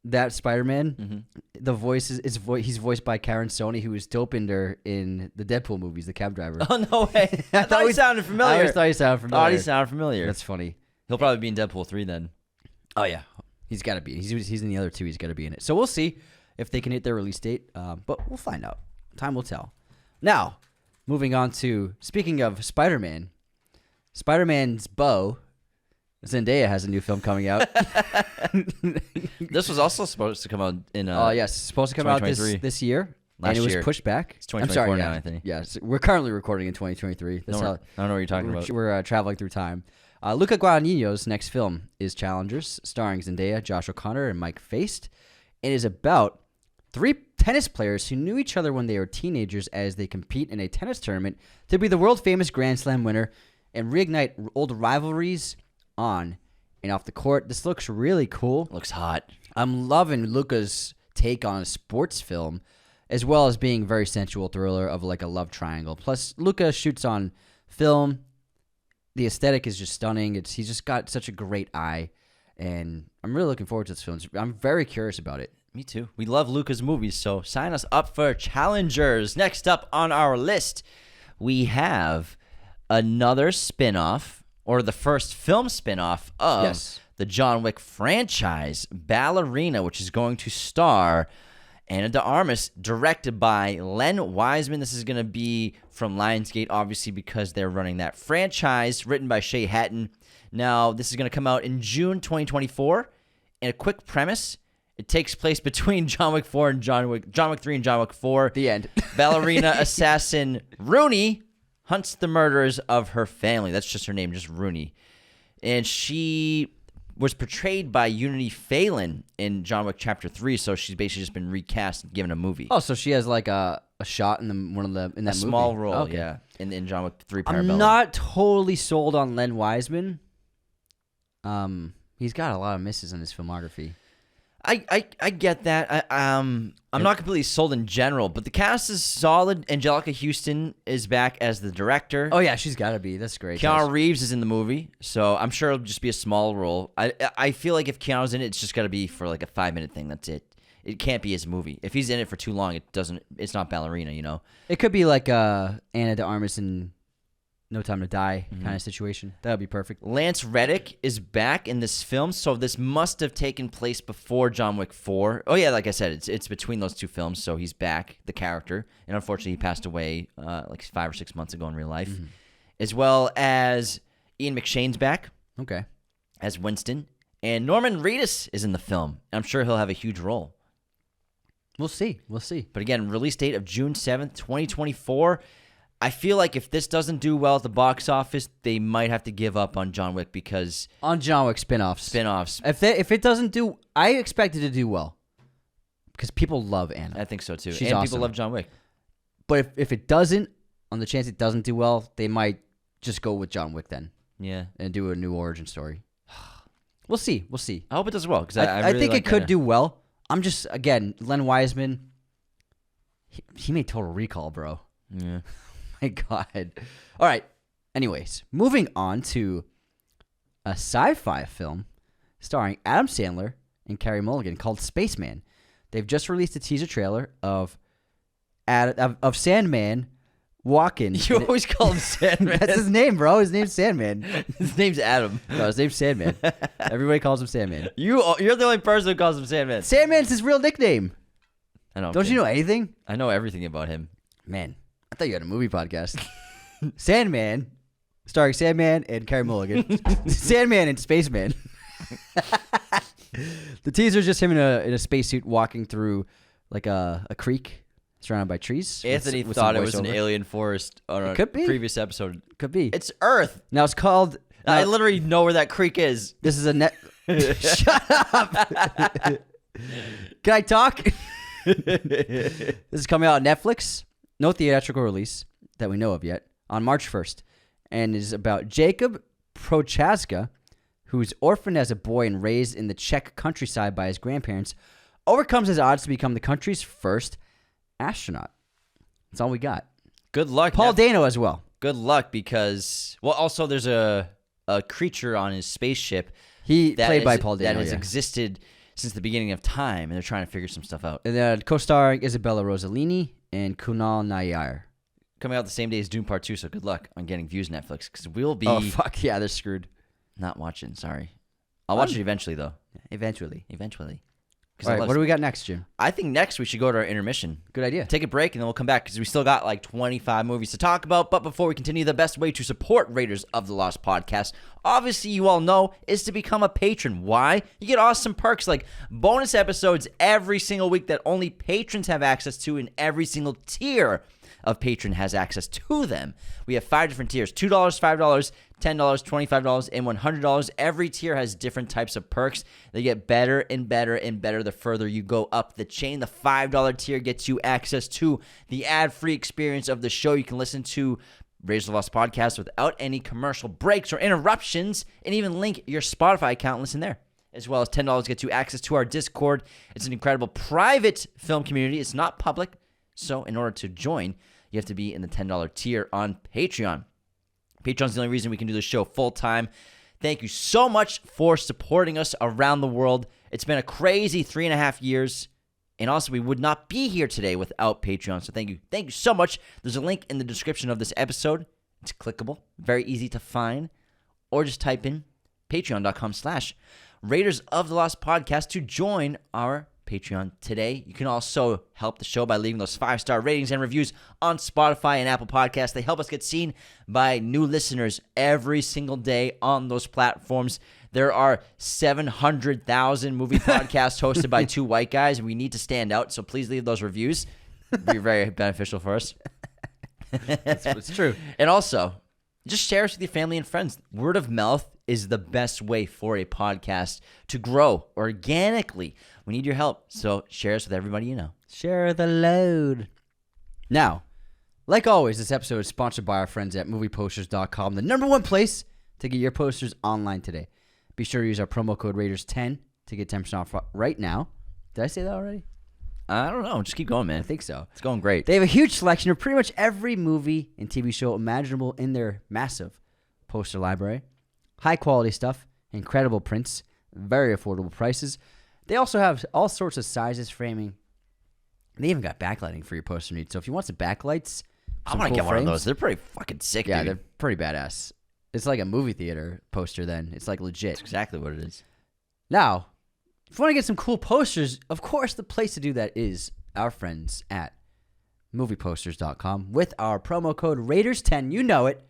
that Spider-Man, the voice he's voiced by Karen Sony, who was Dopinder in the Deadpool movies, the cab driver. Oh, no way. I thought he sounded familiar. I always thought he sounded familiar. Thought he sounded familiar. That's funny. He'll probably be in Deadpool 3 then. Oh, yeah. He's got to be. He's in the other two. He's got to be in it. So we'll see if they can hit their release date. But we'll find out. Time will tell. Now, moving on to, speaking of Spider-Man, Spider-Man's beau, Zendaya, has a new film coming out. This was also supposed to come out in yes, supposed to come out this year. Last and it year. was pushed back. It's 2024 I'm sorry, now, yeah. I think. Yes, we're currently recording in 2023. I don't know what you're talking about. We're traveling through time. Luca Guadagnino's next film is Challengers, starring Zendaya, Josh O'Connor, and Mike Faist. It is about 3 tennis players who knew each other when they were teenagers as they compete in a tennis tournament to be the world-famous Grand Slam winner and reignite old rivalries on and off the court. This looks really cool. Looks hot. I'm loving Luca's take on a sports film, as well as being a very sensual thriller of like a love triangle. Plus, Luca shoots on film. The aesthetic is just stunning. He's just got such a great eye, and I'm really looking forward to this film. I'm very curious about it. Me too. We love Luca's movies, so sign us up for Challengers. Next up on our list, we have another spin-off, or the first film spin-off of the John Wick franchise, Ballerina, which is going to star Ana de Armas, directed by Len Wiseman. This is going to be from Lionsgate, obviously, because they're running that franchise, written by Shay Hatton. Now, this is going to come out in June 2024. And a quick premise, it takes place between John Wick 4 and John Wick 3 and John Wick 4. The end. Ballerina assassin Rooney hunts the murderers of her family. That's just her name, just Rooney. And she was portrayed by Unity Phelan in John Wick Chapter 3, so she's basically just been recast and given a movie. Oh, so she has like a shot in that movie. A small role, yeah, in John Wick 3 Parabellum. I'm not totally sold on Len Wiseman. He's got a lot of misses in his filmography. I get that. I'm not completely sold in general, but the cast is solid. Angelica Houston is back as the director. Oh yeah, she's got to be. That's great. Keanu Reeves is in the movie, so I'm sure it'll just be a small role. I feel like if Keanu's in it, it's just got to be for like a 5-minute thing. That's it. It can't be his movie. If he's in it for too long, it's not Ballerina, you know? It could be like Ana de Armas in No Time to Die kind of situation. That would be perfect. Lance Reddick is back in this film, so this must have taken place before John Wick 4. Oh, yeah, like I said, it's between those two films, so he's back, the character. And unfortunately, he passed away like 5 or 6 months ago in real life. As well as Ian McShane's back. Okay. As Winston. And Norman Reedus is in the film. I'm sure he'll have a huge role. We'll see. But again, release date of June 7th, 2024. I feel like if this doesn't do well at the box office, they might have to give up on John Wick because... On John Wick spin-offs. If it doesn't do... I expect it to do well. Because people love Anna. I think so, too. She's and awesome. people love John Wick. But if it doesn't, on the chance it doesn't do well, they might just go with John Wick then. Yeah. And do a new origin story. We'll see. I hope it does well. Because I really think like it could Anna. do well. I'm just, again, Len Wiseman, he made Total Recall, bro. Yeah. My God. All right. Anyways, moving on to a sci-fi film starring Adam Sandler and Carey Mulligan called Spaceman. They've just released a teaser trailer of Sandman walking. You always call him Sandman. That's his name, bro. His name's Sandman. His name's Adam. No, his name's Sandman. Everybody calls him Sandman. You're the only person who calls him Sandman. Sandman's his real nickname. I know. Don't you know anything? I know everything about him. Man, I thought you had a movie podcast. Sandman, starring Sandman and Carey Mulligan. Sandman and Spaceman. The teaser is just him in a spacesuit walking through like a creek surrounded by trees. Anthony with thought some it was an voiceover. alien forest on a Could be. previous episode. Could be. It's Earth. Now it's called... I literally know where that creek is. This is a net... Shut up! Can I talk? This is coming out on Netflix. No theatrical release that we know of yet. On March 1st. And is about Jacob Prochaska, who's orphaned as a boy and raised in the Czech countryside by his grandparents, overcomes his odds to become the country's first astronaut. That's all we got. Good luck. Paul Dano as well. Good luck because... Well, also there's a creature on his spaceship Played by Paul Dano. That has existed since the beginning of time, and they're trying to figure some stuff out. And then co-starring Isabella Rossellini and Kunal Nayyar. Coming out the same day as Dune Part 2, so good luck on getting views Netflix, because we'll be... Oh, fuck. Yeah, they're screwed. Not watching, sorry. I'll watch it eventually, though. Eventually. All All right, what do we got next, Jim? I think next we should go to our intermission. Good idea. Take a break, and then we'll come back, because we still got like 25 movies to talk about. But before we continue, the best way to support Raiders of the Lost podcast, obviously you all know, is to become a patron. Why? You get awesome perks like bonus episodes every single week that only patrons have access to, and every single tier of patron has access to them. We have 5 different tiers: $2, $5, $10, $25, and $100. Every tier has different types of perks. They get better and better and better the further you go up the chain. The $5 tier gets you access to the ad-free experience of the show. You can listen to Raiders of the Lost podcast without any commercial breaks or interruptions, and even link your Spotify account and listen there. As well as $10 gets you access to our Discord. It's an incredible private film community. It's not public. So in order to join, you have to be in the $10 tier on Patreon. Patreon's the only reason we can do this show full-time. Thank you so much for supporting us around the world. It's been a crazy 3.5 years. And also, we would not be here today without Patreon. So thank you. Thank you so much. There's a link in the description of this episode. It's clickable. Very easy to find. Or just type in patreon.com/Raiders of the Lost podcast to join our Patreon today. You can also help the show by leaving those 5-star ratings and reviews on Spotify and Apple Podcasts. They help us get seen by new listeners every single day on those platforms. There are 700,000 movie podcasts hosted by 2 white guys, and we need to stand out, so please leave those reviews. It'd be very beneficial for us. It's true. And also, just share us with your family and friends. Word of mouth is the best way for a podcast to grow organically. We need your help, so share us with everybody you know. Share the load. Now, like always, this episode is sponsored by our friends at movieposters.com, the #1 place to get your posters online today. Be sure to use our promo code Raiders10 to get 10% off right now. Did I say that already? I don't know. Just keep going, man. I think so. It's going great. They have a huge selection of pretty much every movie and TV show imaginable in their massive poster library. High quality stuff, incredible prints, very affordable prices. They also have all sorts of sizes, framing. They even got backlighting for your poster needs. So if you want some backlights, I want to get one of those. They're pretty fucking sick, yeah, dude. they're pretty badass. It's like a movie theater poster then. It's like legit. That's exactly what it is. Now, if you want to get some cool posters, of course the place to do that is our friends at movieposters.com with our promo code Raiders10. You know it.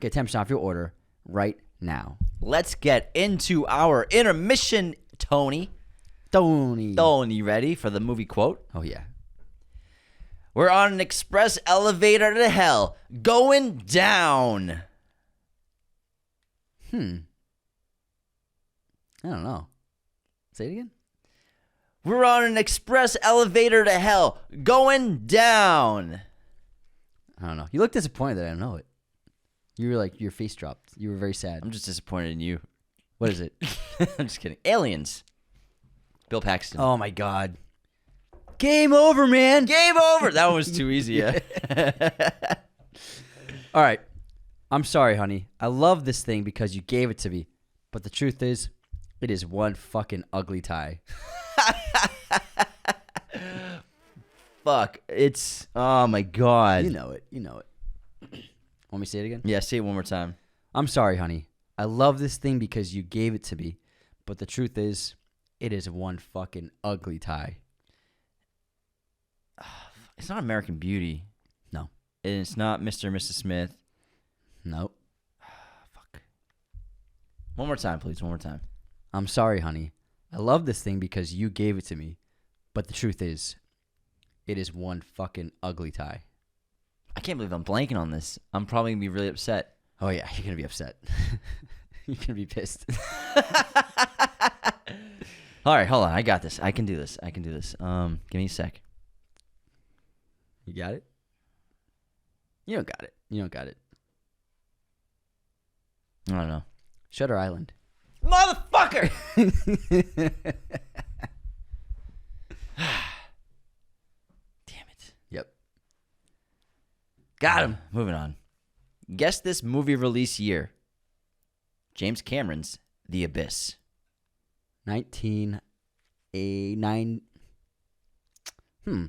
Get 10% off your order right now. Let's get into our intermission, Tony. Tony, ready for the movie quote? Oh, yeah. We're on an express elevator to hell, going down. I don't know. Say it again. We're on an express elevator to hell, going down. I don't know. You look disappointed that I don't know it. You were like, your face dropped. You were very sad. I'm just disappointed in you. What is it? I'm just kidding. Aliens. Bill Paxton. Oh, my God. Game over, man. Game over. That one was too easy, yeah. All right. I'm sorry, honey. I love this thing because you gave it to me. But the truth is, it is one fucking ugly tie. Fuck. It's, oh my God. You know it. You know it. Want me to say it again? Yeah, say it one more time. I'm sorry, honey. I love this thing because you gave it to me. But the truth is, it is one fucking ugly tie. It's not American Beauty. No. And it's not Mr. and Mrs. Smith. Nope. Fuck. One more time, please. One more time. I'm sorry, honey. I love this thing because you gave it to me. But the truth is, it is one fucking ugly tie. I can't believe I'm blanking on this. I'm probably going to be really upset. Oh, yeah. You're going to be upset. You're going to be pissed. All right, hold on. I got this. I can do this. Give me a sec. You got it? You don't got it. You don't got it. I don't know. Shutter Island. Motherfucker! Damn it. Yep. Got him. Moving on. Guess this movie release year. James Cameron's The Abyss. 19 a 9.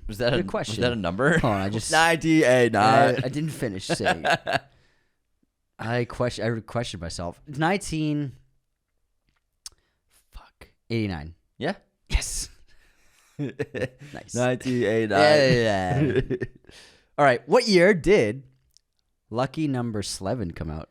Was that good a question. Was that a number? Hold on, I just 98. I didn't finish saying. I questioned myself. 19. Fuck. 89. Yeah. Yes. Nice. 98. Yeah. All right. What year did Lucky Number Slevin come out?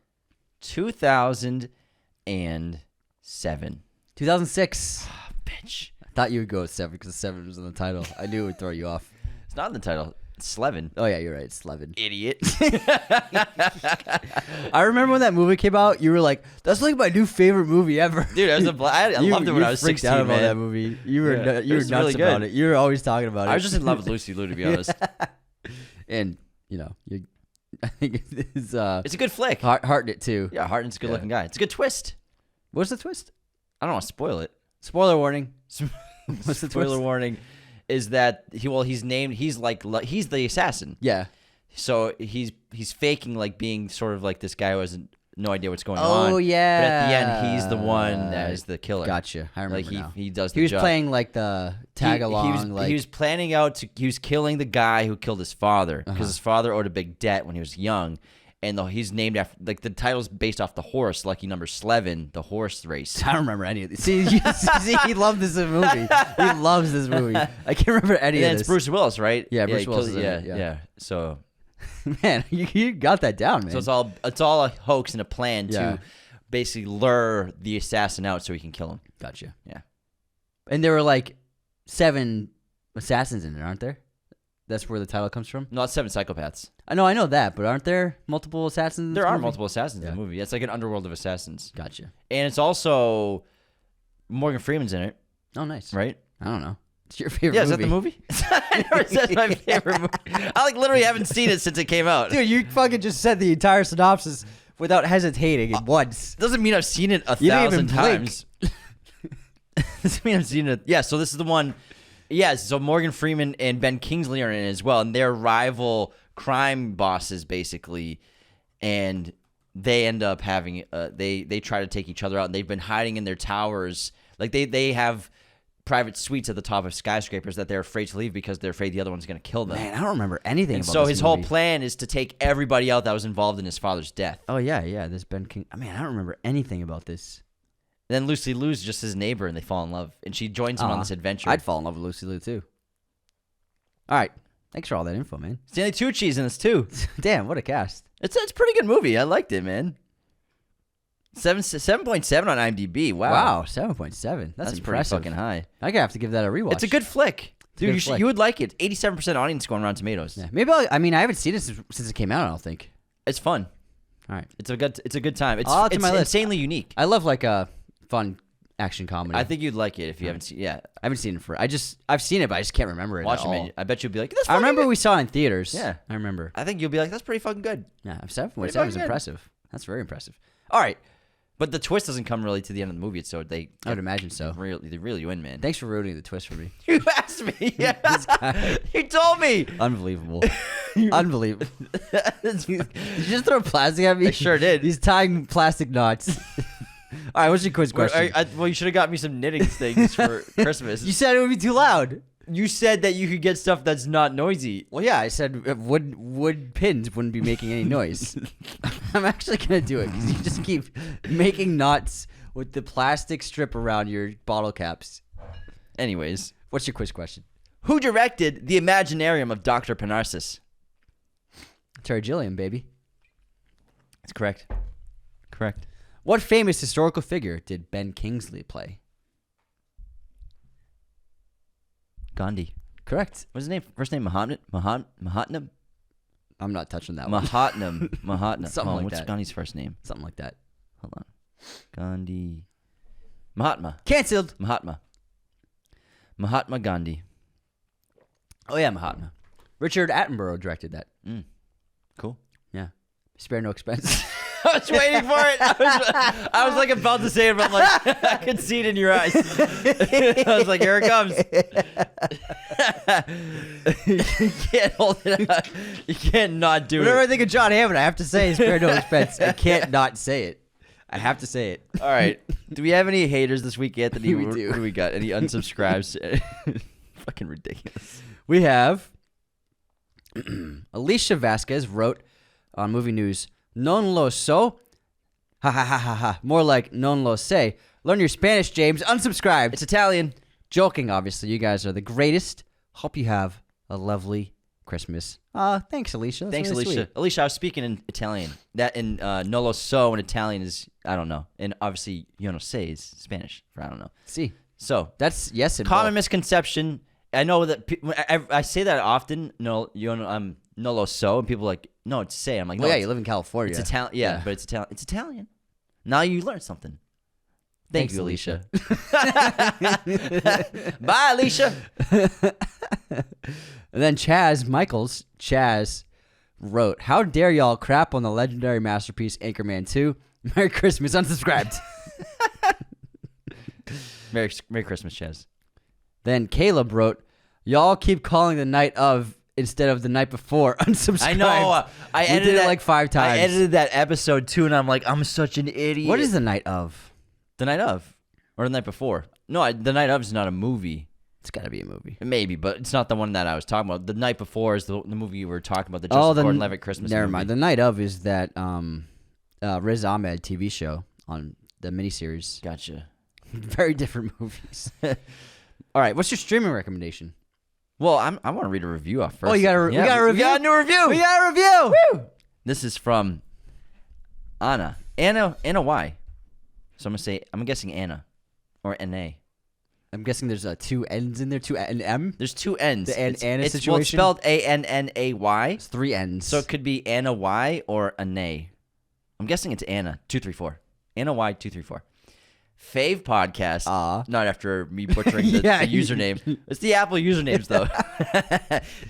2007. 2006. Oh, bitch. I thought you would go with 7 because 7 was in the title. I knew it would throw you off. It's not in the title. It's Slevin. Oh, yeah, you're right. It's Slevin. Idiot. I remember when that movie came out, you were like, that's like my new favorite movie ever. Dude, I loved it when I was 16, out about man. that movie. You were Yeah, you were it was nuts really about good. it. You were always talking about it. I was just in love with Lucy Liu, to be honest. And, I think it's It's a good flick. Hartnett, too. Yeah, Hartnett's a good-looking guy. It's a good twist. What's the twist? I don't want to spoil it. Spoiler warning. What's the Spoiler twist? warning is that he's named. He's the assassin. Yeah. So he's faking like being sort of like this guy who has no idea what's going on. Oh, yeah. But at the end, he's the one that is the killer. Gotcha. I remember Like now. he does. He was playing like the tag along. He was planning out he was killing the guy who killed his father because his father owed a big debt when he was young, and he's named after the title's based off the horse, Lucky Number Slevin, the horse race. I don't remember any of these. See, he loves this movie. He loves this movie. I can't remember any And of it's this. Bruce Willis, right? Yeah, Bruce Willis kills- is in it, yeah. So Man, you got that down, man. so it's all a hoax and a plan Yeah. to basically lure the assassin out so he can kill him. Gotcha. Yeah. And there were like 7 assassins in it, aren't there? That's where the title comes from. No, it's 7 psychopaths. I know that, but aren't there multiple assassins? In There this are movie? multiple assassins in Yeah. the movie. It's like an underworld of assassins. Gotcha. And it's also Morgan Freeman's in it, Oh, nice. right? I don't know. It's your favorite Yeah, is movie. that the movie? I never said my favorite movie. I literally haven't seen it since it came out. Dude, you fucking just said the entire synopsis without hesitating once. Doesn't mean I've seen it You didn't even 1,000 times. Doesn't mean I've seen it. Yeah, so this is the one. Yeah, so Morgan Freeman and Ben Kingsley are in it as well, and they're rival crime bosses basically, and they end up having they try to take each other out, and they've been hiding in their towers. Like they have private suites at the top of skyscrapers that they're afraid to leave because they're afraid the other one's going to kill them. Man, I don't remember anything And about so this his whole movie. plan is to take everybody out that was involved in his father's death. Oh, yeah. This Ben King. Man, I don't remember anything about this. Then Lucy Liu's just his neighbor, and they fall in love, and she joins him on this adventure. I'd fall in love with Lucy Liu, too. All right. Thanks for all that info, man. Stanley Tucci's in this too. Damn, what a cast. It's a pretty good movie. I liked it, man. 7.7 on IMDb. Wow, 7.7. That's pretty impressive. fucking high. I'm going to have to give that a rewatch. It's a good flick, a good dude. flick. You would like it. 87% audience score on Rotten Tomatoes. Yeah. Maybe I haven't seen it since it came out, I don't think. It's fun. All right. It's a good time. It's I'll add to my list. insanely unique. I love like a fun action comedy. I think you'd like it if you haven't seen. Yeah, I haven't seen it I've seen it, but I just can't remember it watch at it, all. man. I bet you'll be like, "That's." I remember good." we saw it in theaters. Yeah. I remember. I think you'll be like, "That's pretty fucking good." Yeah, 7.7 is fucking good. impressive. That's very impressive. All right. But the twist doesn't come really to the end of the movie, so they I would imagine so. they reel you in, man. Thanks for ruining the twist for me. You asked me. Yeah. You told me. Unbelievable. Unbelievable. Did you just throw plastic at me? I sure did. He's tying plastic knots. All right, what's your quiz question? Well, you should have got me some knitting things for Christmas. You said it would be too loud. You said that you could get stuff that's not noisy. Well, yeah, I said wood pins wouldn't be making any noise. I'm actually going to do it because you just keep making knots with the plastic strip around your bottle caps. Anyways, What's your quiz question? who directed The Imaginarium of Dr. Panarsis? Terry Gilliam, baby. That's correct. Correct. What famous historical figure did Ben Kingsley play? Gandhi. Correct. What's his name? First name Mahatma? I'm not touching that one. Mahatma. Something like what's that. Gandhi's first name? Something like that. Hold on. Gandhi. Mahatma. Cancelled. Mahatma Gandhi. Oh, yeah, Mahatma. Richard Attenborough directed that. Cool. Yeah. Spare no expense. I was waiting for it. I was like about to say it, but I'm like, I could see it in your eyes. I was like, here it comes. You can't hold it out. You can't not do Whenever it. I think of John Hammond, I have to say spare no expense. I can't not say it. I have to say it. All right. Do we have any haters this week, Anthony? We What do. do we got? Any unsubscribes? Fucking ridiculous. We have Alicia Vasquez wrote on Movie News, "Non lo so, ha ha ha ha ha." More like "Non lo sé." Learn your Spanish, James. Unsubscribed. It's Italian. Joking, obviously. You guys are the greatest. Hope you have a lovely Christmas. Thanks, Alicia. That's Thanks, really Alicia. sweet. Alicia, I was speaking in Italian. That in no lo so in Italian is, I don't know. And obviously, yo no sé is Spanish for I don't know. See, So, that's yes and common both. misconception. I know that I say that often. No, no lo so, and people are like, no, it's say. I'm like, no, Well, yeah, it's, you live in California. it's Italian. Yeah, but it's Italian. It's Italian. Now you learned something. Thank Thanks, you, Alicia. Bye, Alicia. And then Chaz wrote, "How dare y'all crap on the legendary masterpiece Anchorman 2? Merry Christmas, unsubscribed." Merry Christmas, Chaz. Then Caleb wrote, "Y'all keep calling the night of instead of the night before, unsubscribed." I know. I We edited did it that, like 5 times. I edited that episode too, and I'm like, I'm such an idiot. What is the night of? the night of or the night before? No, the night of is not a movie. It's got to be a movie. Maybe, but it's not the one that I was talking about. The night before is the movie you were talking about. The Joseph Gordon-Levitt Christmas Never movie. mind. The night of is that Riz Ahmed TV show on the miniseries. Gotcha. Very different movies. All right, what's your streaming recommendation? Well, I want to read a review off first. Oh, you got a we got a review. We got a new review. We got a review. Woo! This is from Anna Y. So I'm guessing Anna or N-A. I'm guessing there's 2 N's in there, 2 N M. There's 2 N's. The Anna it's situation? Well, it's spelled A-N-N-A-Y. It's 3 N's. So it could be Anna Y or Anna. I'm guessing it's Anna 234. Anna Y 234. Fave podcast. Not after me butchering the username. It's the Apple usernames though.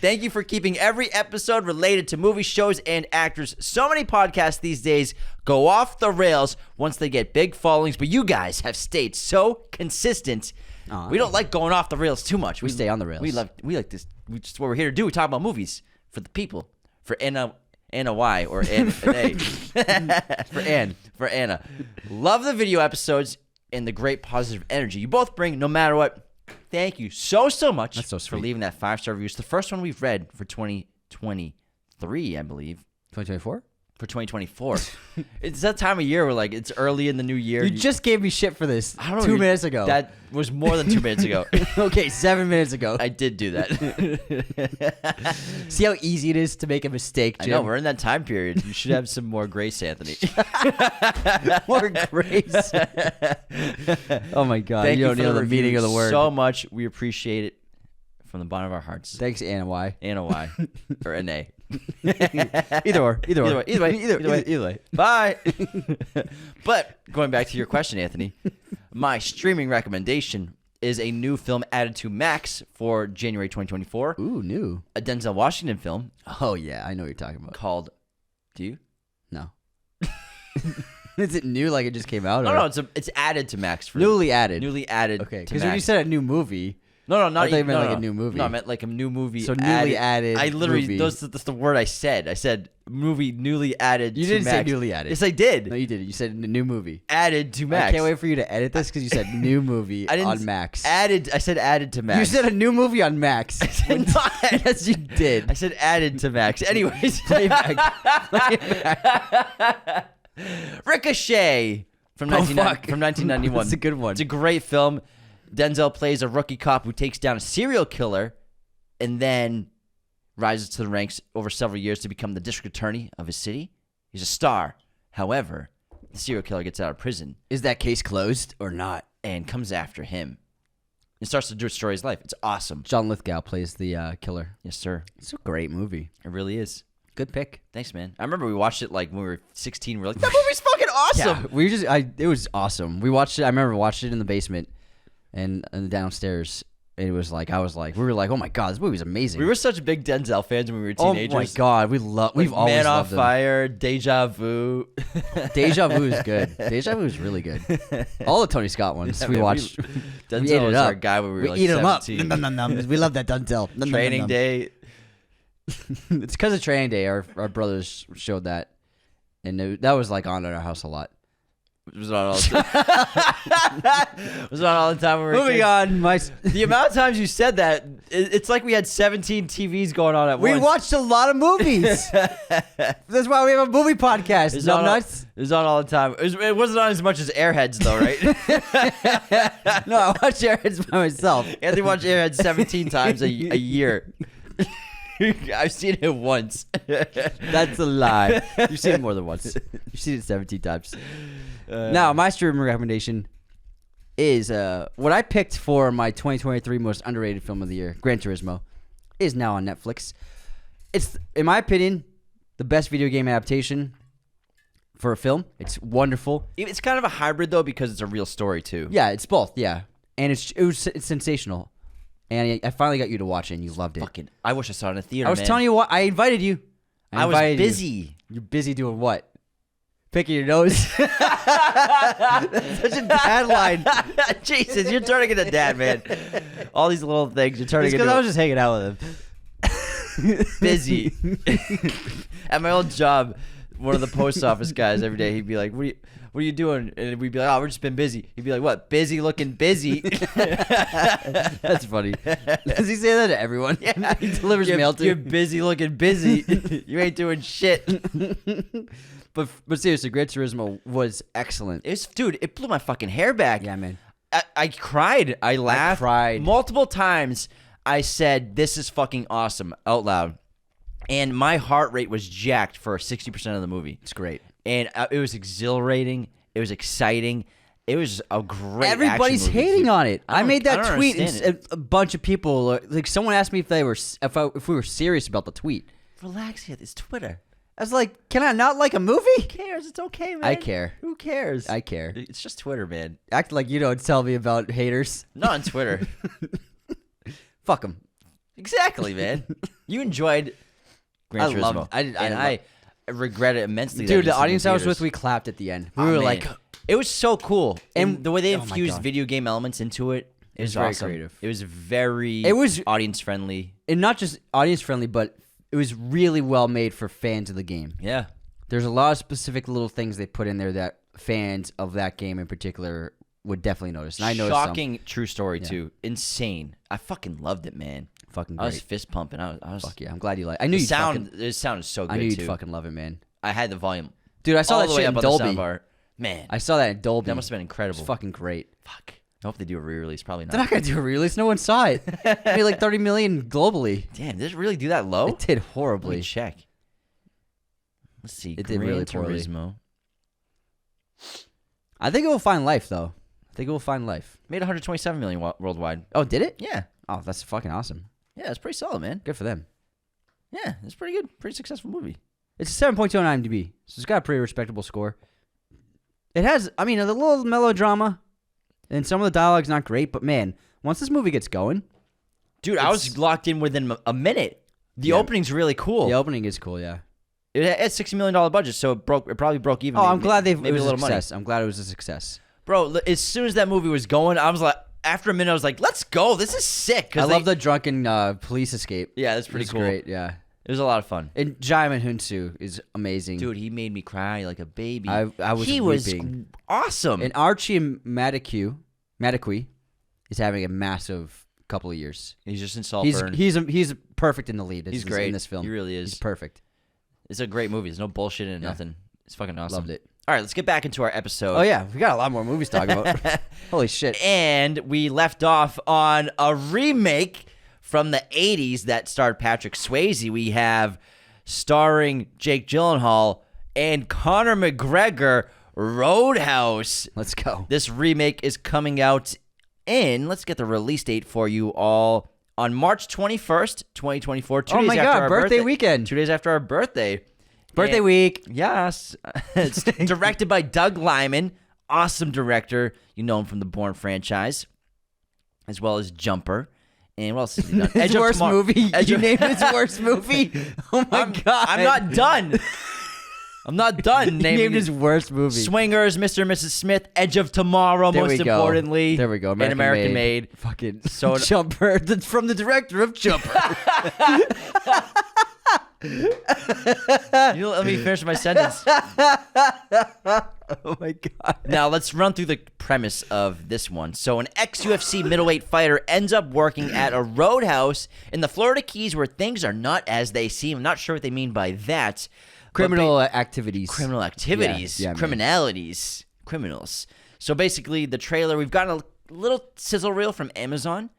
Thank you for keeping every episode related to movie shows and actors. So many podcasts these days go off the rails once they get big followings, but you guys have stayed so consistent. We don't like going off the rails too much. We stay on the rails. We like this. We just what we're here to do. We talk about movies for the people. For Anna Y or Anna. For Anna. Love the video episodes and the great positive energy you both bring no matter what. Thank you so much That's so for sweet. leaving that 5-star review. It's the first one we've read for 2023, I believe. 2024? For 2024. It's that time of year where like it's early in the new year. You just gave me shit for this I don't know, 2 minutes ago. That was more than 2 minutes ago. Okay, 7 minutes ago. I did do that. See how easy it is to make a mistake, I Jim? know, we're in that time period. You should have some more grace, Anthony. More grace. Oh my God. Thank you you don't for know the the meaning review of the word. so much. We appreciate it from the bottom of our hearts. Thanks, Anna Y. Anna Y or N-A. Either or. Either way. Bye. But going back to your question, Anthony, my streaming recommendation is a new film added to Max for January 2024. Ooh, new. A Denzel Washington film Oh, yeah. I know what you're talking about. called. Do you? No. Is it new like it just came out? No, or? no. It's added to Max for Newly added. Newly added. Okay. to Because when you Max. said a new movie, No, not I thought you even meant no, like no. a new movie. No, I meant like a new movie. So newly added I literally movie. that's the word I said. I said movie newly added. You to didn't say Max. newly added. Yes, I did. No, you didn't. You said new movie. Added to Max. I can't wait for you to edit this because you said new movie I didn't on Max. Added. I said added to Max. You said a new movie on Max. I said not. Yes, you did. I said added to Max. Anyways, Playback. Ricochet from 1991. That's a good one. It's a great film. Denzel plays a rookie cop who takes down a serial killer and then rises to the ranks over several years to become the district attorney of his city. He's a star. However, the serial killer gets out of prison Is that case closed or not? and comes after him and starts to destroy his life. It's awesome. John Lithgow plays the killer. Yes, sir. It's a great movie. It really is. Good pick. Thanks, man. I remember we watched it like when we were 16. We were like, that movie's fucking awesome. Yeah, it was awesome. We watched it. I remember watching it in the basement and downstairs. And it was like, we were like, oh my God, this movie's amazing. We were such big Denzel fans when we were teenagers. Oh my God, we've always Man on loved him. Fire, Deja Vu. Deja Vu is good. Deja Vu is really good. All the Tony Scott ones Yeah, we man, watched. Denzel we ate it was up. our guy when we were like eat 17. him up. Nom, nom, nom. We love that Denzel. Nom, nom, Training nom, nom. Day. It's because of Training Day. Our brothers showed that, and that was like on at our house a lot. Was it on all the time? Was it on all the time? When we were Moving kids? on, The amount of times you said that, it's like we had 17 TVs going on at we once. watched a lot of movies. That's why we have a movie podcast. It's Numb on all- Nuts. It was on all the time. It wasn't on as much as Airheads, though, right? No, I watch Airheads by myself. Anthony watched Airheads 17 times a year. I've seen it once. That's a lie. You've seen it more than once. You've seen it 17 times. Now, my streaming recommendation is what I picked for my 2023 most underrated film of the year, Gran Turismo, is now on Netflix. It's, in my opinion, the best video game adaptation for a film. It's wonderful. It's kind of a hybrid, though, because it's a real story, too. Yeah, it's both, yeah. And it's sensational. And I finally got you to watch it, and you loved it. Fucking, I wish I saw it in a theater, I was telling you what, I invited you. I was invited you. busy. You're busy doing what? Picking your nose? That's such a dad line. Jesus, you're turning into dad, man. All these little things, you're turning It's into because I was just hanging out with him. busy. At my old job, one of the post office guys every day, he'd be like, what are you doing? And we'd be like, oh, we've just been busy. He'd be like, what? Busy looking busy. That's funny. Does he say that to everyone? Yeah. He delivers mail to You're busy looking busy. You ain't doing shit. But seriously, Gran Turismo was excellent. Dude, it blew my fucking hair back. Yeah, man. I cried. I laughed. cried. Multiple times. I said, this is fucking awesome out loud. And my heart rate was jacked for 60% of the movie. It's great. And it was exhilarating. It was exciting. It was a great Everybody's action movie, hating too. on it. I made that don't tweet, understand and a bunch of people, like someone asked me if we were serious about the tweet. Relax, it's Twitter. I was like, can I not like a movie? Who cares? It's okay, man. I care. Who cares? I care. It's just Twitter, man. Act like you don't tell me about haters. Not on Twitter. Fuck them. Exactly, man. You enjoyed Gran I Turismo. loved it. I regret it immensely. Dude, the audience I was with, we clapped at the end. We were like, it was so cool. And the way they oh my infused God. video game elements into it is very awesome. creative. It was very audience friendly. and not just audience friendly, but it was really well made for fans of the game. Yeah. There's a lot of specific little things they put in there that fans of that game in particular would definitely notice. And I noticed Shocking true story, too. Insane. I fucking loved it, man. Fucking I was great. fist pumping. I was Fuck yeah, I'm glad you like. I knew the you'd sound. The sound is so good, I knew you'd too. fucking love it, man. I had the volume. Dude, I saw all that the way shit up in on the Dolby. soundbar. Man, I saw that in Dolby. that must have been incredible. It's fucking great. Fuck. I hope they do a re-release. Probably not. They're not gonna do a release. No one saw it. It made like 30 million globally. Damn, did it really do that low? It did Let me horribly. check. Let's see. It did really Gran poorly. Turismo. I think it will find life though. I think it will find life. Made 127 million worldwide. Oh, did it? Yeah. Oh, that's fucking awesome. Yeah, it's pretty solid, man. Good for them. Yeah, it's pretty good. Pretty successful movie. It's a 7.2 on IMDb, so it's got a pretty respectable score. It has, I mean, a little melodrama, and some of the dialogue's not great, but man, once this movie gets going, Dude, I was locked in within a minute. The opening's really cool. the opening is cool. Yeah. It had $60 million budget, so it probably broke even. Oh, I'm glad it maybe was a a little money. success. I'm glad it was a success. Bro, as soon as that movie was going, I was like, after a minute, I was like, let's go. This is sick. I love the drunken police escape. Yeah, that's pretty It's cool. great. Yeah. It was a lot of fun. And Jaimin Hunsu is amazing. Dude, he made me cry like a baby. I was He weeping. was awesome. And Archie Madekwe is having a massive couple of years. He's just in Saltburn. He's perfect in the lead. He's great in this film. He really is. He's perfect. It's a great movie. There's no bullshit in it, Yeah. nothing. It's fucking awesome. Loved it. All right, let's get back into our episode. Oh yeah, we got a lot more movies to talk about. Holy shit! And we left off on a remake from the 80s that starred Patrick Swayze. We have starring Jake Gyllenhaal and Conor McGregor, Roadhouse. Let's go. This remake is coming out let's get the release date for you all, on March 21st, 2024. 2 Oh days my after God, our birthday weekend. 2 days after our birthday. Birthday And- week. Yes. It's directed by Doug Liman. Awesome director. You know him from the Bourne franchise, as well as Jumper. And what else has he done? His worst movie. Edge You of- named his worst movie. Oh my God! I'm not done. I'm not done. He naming named his worst movie. Swingers, Mr. and Mrs. Smith, Edge of Tomorrow, There most we go. importantly. There we go. And American Made. Fucking So- Jumper from the director of Jumper. You don't let me finish my sentence. Oh my god. Now let's run through the premise of this one. So an ex-UFC middleweight fighter ends up working at a roadhouse in the Florida Keys where things are not as they seem. I'm not sure what they mean by that. Criminal activities. Criminal activities. Yeah, criminalities. Criminals. So basically the trailer, we've gotten a little sizzle reel from Amazon.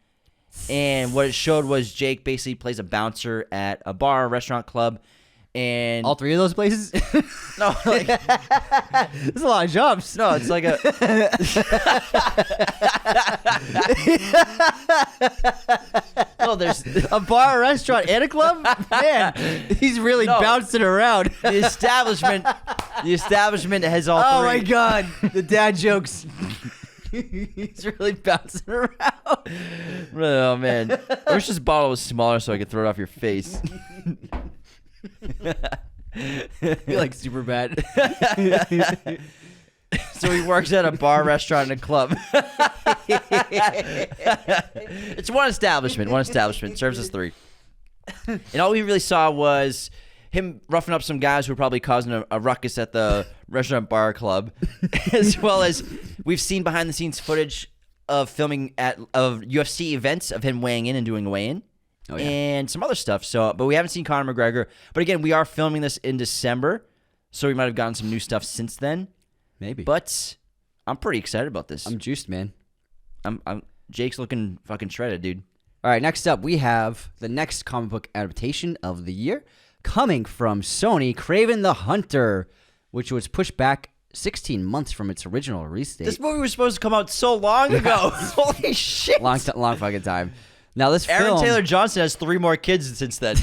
And what it showed was Jake basically plays a bouncer at a bar, restaurant, club. And All three of those places? no, like, There's a lot of jobs. no, it's like a no. There's A bar, a restaurant, and a club? Man, he's really No. bouncing around. the establishment. The establishment has all Oh three. my god, the dad jokes. He's really bouncing around. Oh man, I wish this bottle was smaller so I could throw it off your face. You're like super bad. So he works at a bar, restaurant, and a club. It's one establishment. One establishment serves as three. And all we really saw was him roughing up some guys who were probably causing a ruckus at the restaurant, bar, club, as well as we've seen behind the scenes footage of filming of UFC events of him weighing in and doing a weigh-in. Oh, yeah. And some other stuff. So, but we haven't seen Conor McGregor. But again, we are filming this in December, so we might have gotten some new stuff since then. Maybe. But I'm pretty excited about this. I'm juiced, man. I'm Jake's looking fucking shredded, dude. All right, next up, we have the next comic book adaptation of the year coming from Sony, Kraven the Hunter, which was pushed back 16 months from its original release date. This movie was supposed to come out so long ago. Holy shit! long fucking time. Now this Aaron film, Taylor Johnson has 3 more kids since then.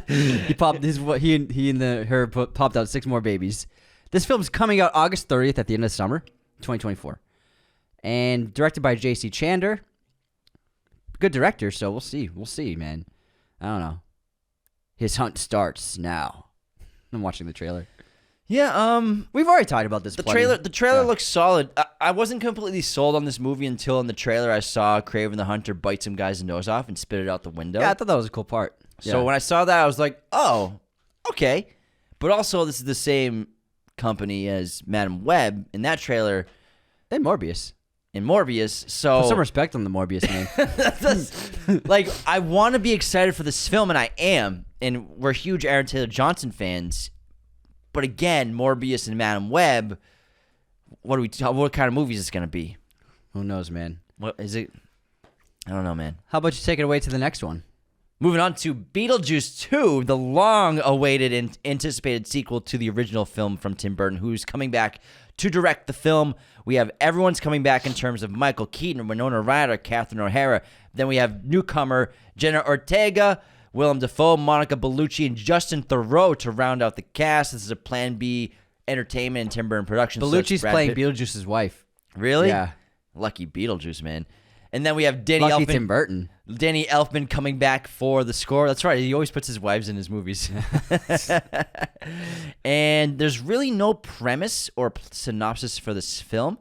he popped he and her popped out 6 more babies. This film's coming out August 30th at the end of summer, 2024, and directed by J.C. Chander. Good director, so we'll see. We'll see, man. I don't know. His hunt starts now. I'm watching the trailer. Yeah, We've already talked about this. the plenty. trailer looks solid. I wasn't completely sold on this movie until in the trailer I saw Kraven the Hunter bite some guy's nose off and spit it out the window. Yeah, I thought that was a cool part. So when I saw that, I was like, oh, okay. But also, this is the same company as Madam Web in that trailer and Morbius. in Morbius. So Put some respect on the Morbius name. like, I want to be excited for this film, and I am. And we're huge Aaron Taylor Johnson fans. But again, Morbius and Madam Web, what kind of movie is this going to be? Who knows, man? What is it? I don't know, man. How about you take it away to the next one? Moving on to Beetlejuice 2, the long-awaited and anticipated sequel to the original film from Tim Burton, who's coming back to direct the film. We have everyone's coming back in terms of Michael Keaton, Winona Ryder, Catherine O'Hara. Then we have newcomer Jenna Ortega, Willem Dafoe, Monica Bellucci, and Justin Theroux to round out the cast. This is a Plan B Entertainment and Tim Burton Productions. Bellucci's Brad playing Pitt. Beetlejuice's wife. Really? Yeah. Lucky Beetlejuice, man. And then we have Danny Lucky Elfman. Tim Burton. Danny Elfman coming back for the score. That's right. He always puts his wives in his movies. And there's really no premise or synopsis for this film.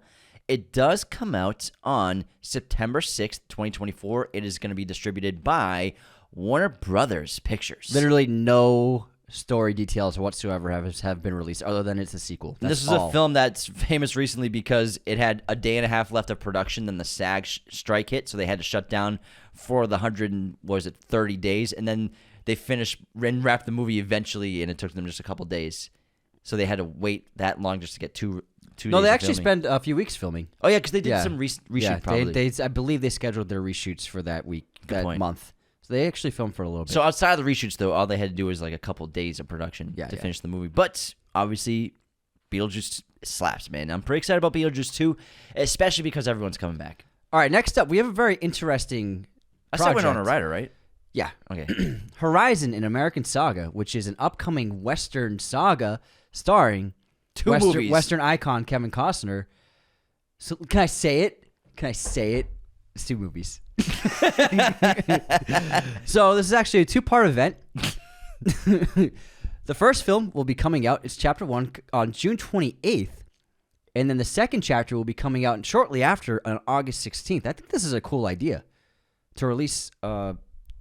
It does come out on September 6th, 2024. It is going to be distributed by Warner Brothers Pictures. Literally no story details whatsoever have been released other than it's a sequel. This is a film that's famous recently because it had a day and a half left of production, then the SAG strike hit, so they had to shut down for the 30 days, and then they finished and wrapped the movie eventually, and it took them just a couple days. So they had to wait that long just to get two No, days they of actually filming. spent a few weeks filming. Oh, yeah, because they did Yeah. some reshoot Yeah, probably. I believe they scheduled their reshoots for that week, that point. month. So they actually filmed for a little bit. So outside of the reshoots, though, all they had to do was like a couple days of production to finish the movie. But obviously, Beetlejuice slaps, man. I'm pretty excited about Beetlejuice 2, especially because everyone's coming back. All right, next up, we have a very interesting I said Winona Ryder, right? Yeah. Okay. Horizon, an American Saga, which is an upcoming Western saga starring Two movies. Western icon Kevin Costner. So can I say it? It's 2 movies. So this is actually a 2-part event. The first film will be coming out. It's Chapter 1 on June 28th. And then the second chapter will be coming out shortly after on August 16th. I think this is a cool idea to release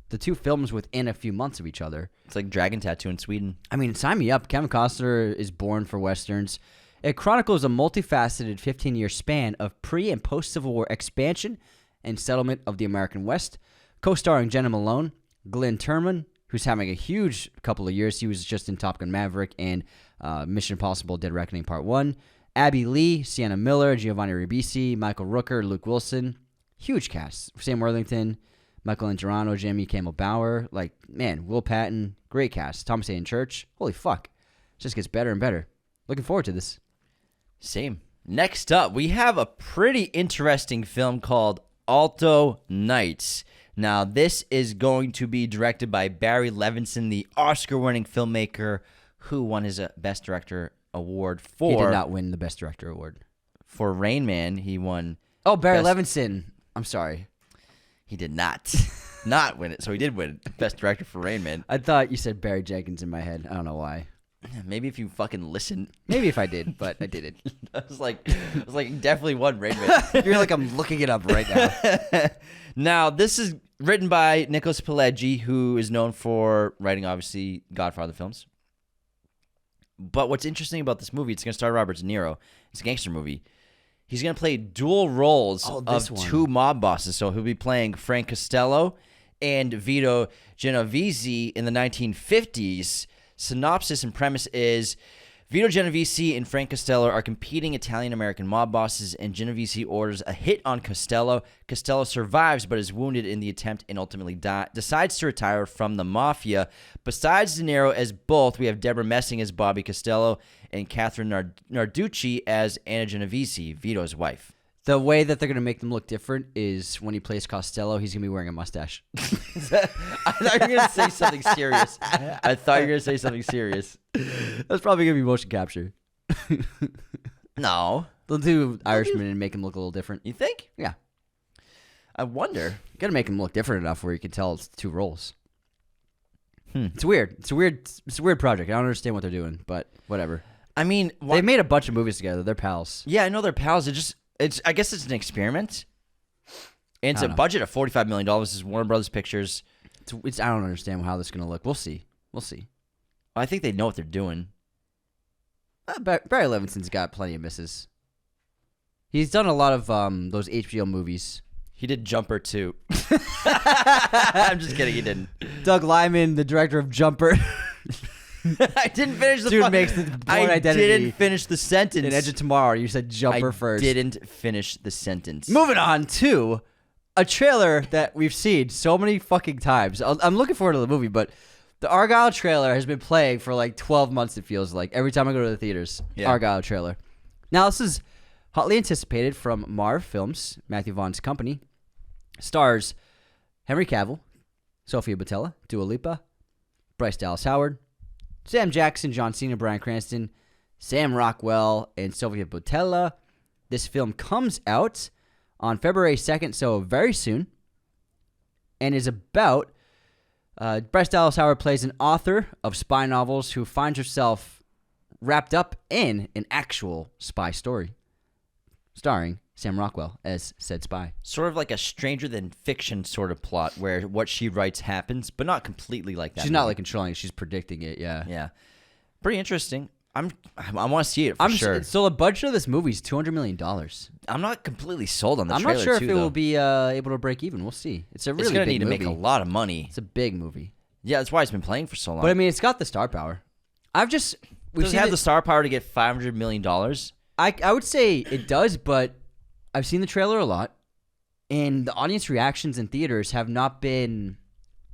the two films within a few months of each other. It's like Dragon Tattoo in Sweden. I mean, sign me up. Kevin Costner is born for Westerns. It chronicles a multifaceted 15-year span of pre- and post-Civil War expansion and settlement of the American West. Co-starring Jenna Malone, Glenn Turman, who's having a huge couple of years. He was just in Top Gun Maverick and Mission Impossible Dead Reckoning Part 1. Abby Lee, Sienna Miller, Giovanni Ribisi, Michael Rooker, Luke Wilson. Huge cast. Sam Worthington, Michael Angelano, Jamie Campbell Bower. Like, man, Will Patton. Great cast. Thomas Hayden Church. Holy fuck. It just gets better and better. Looking forward to this. Same. Next up, we have a pretty interesting film called Alto Knights. Now, this is going to be directed by Barry Levinson, the Oscar-winning filmmaker who won his Best Director award for... He did not win the Best Director award. For Rain Man, he won... Oh, Barry Levinson. I'm sorry. He did not win it, so he did win Best Director for Rain Man. I thought you said Barry Jenkins in my head. I don't know why. Maybe if you fucking listen. Maybe if I did, but I didn't. I was like, definitely won Rain Man. You're like, I'm looking it up right now. Now, this is written by Nicholas Pileggi, who is known for writing, obviously, Godfather films. But what's interesting about this movie, it's going to star Robert De Niro. It's a gangster movie. He's going to play dual roles of two mob bosses. So he'll be playing Frank Costello and Vito Genovese in the 1950s. Synopsis and premise is Vito Genovese and Frank Costello are competing Italian-American mob bosses, and Genovese orders a hit on Costello. Costello survives but is wounded in the attempt and ultimately decides to retire from the mafia. Besides De Niro as both, we have Deborah Messing as Bobby Costello and Catherine Narducci as Anna Genovese, Vito's wife. The way that they're going to make them look different is when he plays Costello, he's going to be wearing a mustache. I thought you were going to say something serious. That's probably going to be motion capture. No. They'll do Irishman and make him look a little different. You think? Yeah. I wonder. You got to make him look different enough where you can tell it's two roles. It's weird. It's a weird project. I don't understand what they're doing, but whatever. I mean, they made a bunch of movies together. They're pals. Yeah, I know they're pals. I guess it's an experiment. And it's a budget of $45 million. This is Warner Brothers Pictures. I don't understand how this is going to look. We'll see. I think they know what they're doing. Barry Levinson's got plenty of misses. He's done a lot of those HBO movies. He did Jumper too. I'm just kidding. He didn't. Doug Liman, the director of Jumper. I didn't finish the Dude makes the Born Identity. I didn't finish the sentence. In Edge of Tomorrow, you said Jumper first. I didn't finish the sentence. Moving on to a trailer that we've seen so many fucking times. I'm looking forward to the movie, but the Argyle trailer has been playing for like 12 months, it feels like. Every time I go to the theaters, Argyle trailer. Now, this is hotly anticipated from Marv Films, Matthew Vaughn's company. Stars Henry Cavill, Sophia Boutella, Dua Lipa, Bryce Dallas Howard, Sam Jackson, John Cena, Bryan Cranston, Sam Rockwell, and Sophia Boutella. This film comes out on February 2nd, so very soon, and is about Bryce Dallas Howard plays an author of spy novels who finds herself wrapped up in an actual spy story, starring Sam Rockwell as said spy. Sort of like a Stranger Than Fiction sort of plot where what she writes happens, but not completely like that. She's not like controlling it. She's predicting it, yeah. Yeah. Pretty interesting. I want to see it for sure. So the budget of this movie is $200 million. I'm not completely sold on the I'm trailer, not sure too, if it though. will be able to break even. We'll see. It's a really It's going to big need movie. to make a lot of money. It's a big movie. Yeah, that's why it's been playing for so long. But I mean, it's got the star power. Does it have the star power to get $500 million? I would say it does, but I've seen the trailer a lot, and the audience reactions in theaters have not been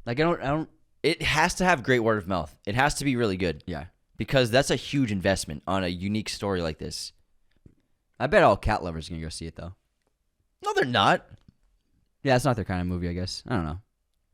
like I don't. It has to have great word of mouth. It has to be really good. Yeah, because that's a huge investment on a unique story like this. I bet all cat lovers are gonna go see it though. No, they're not. Yeah, it's not their kind of movie, I guess. I don't know.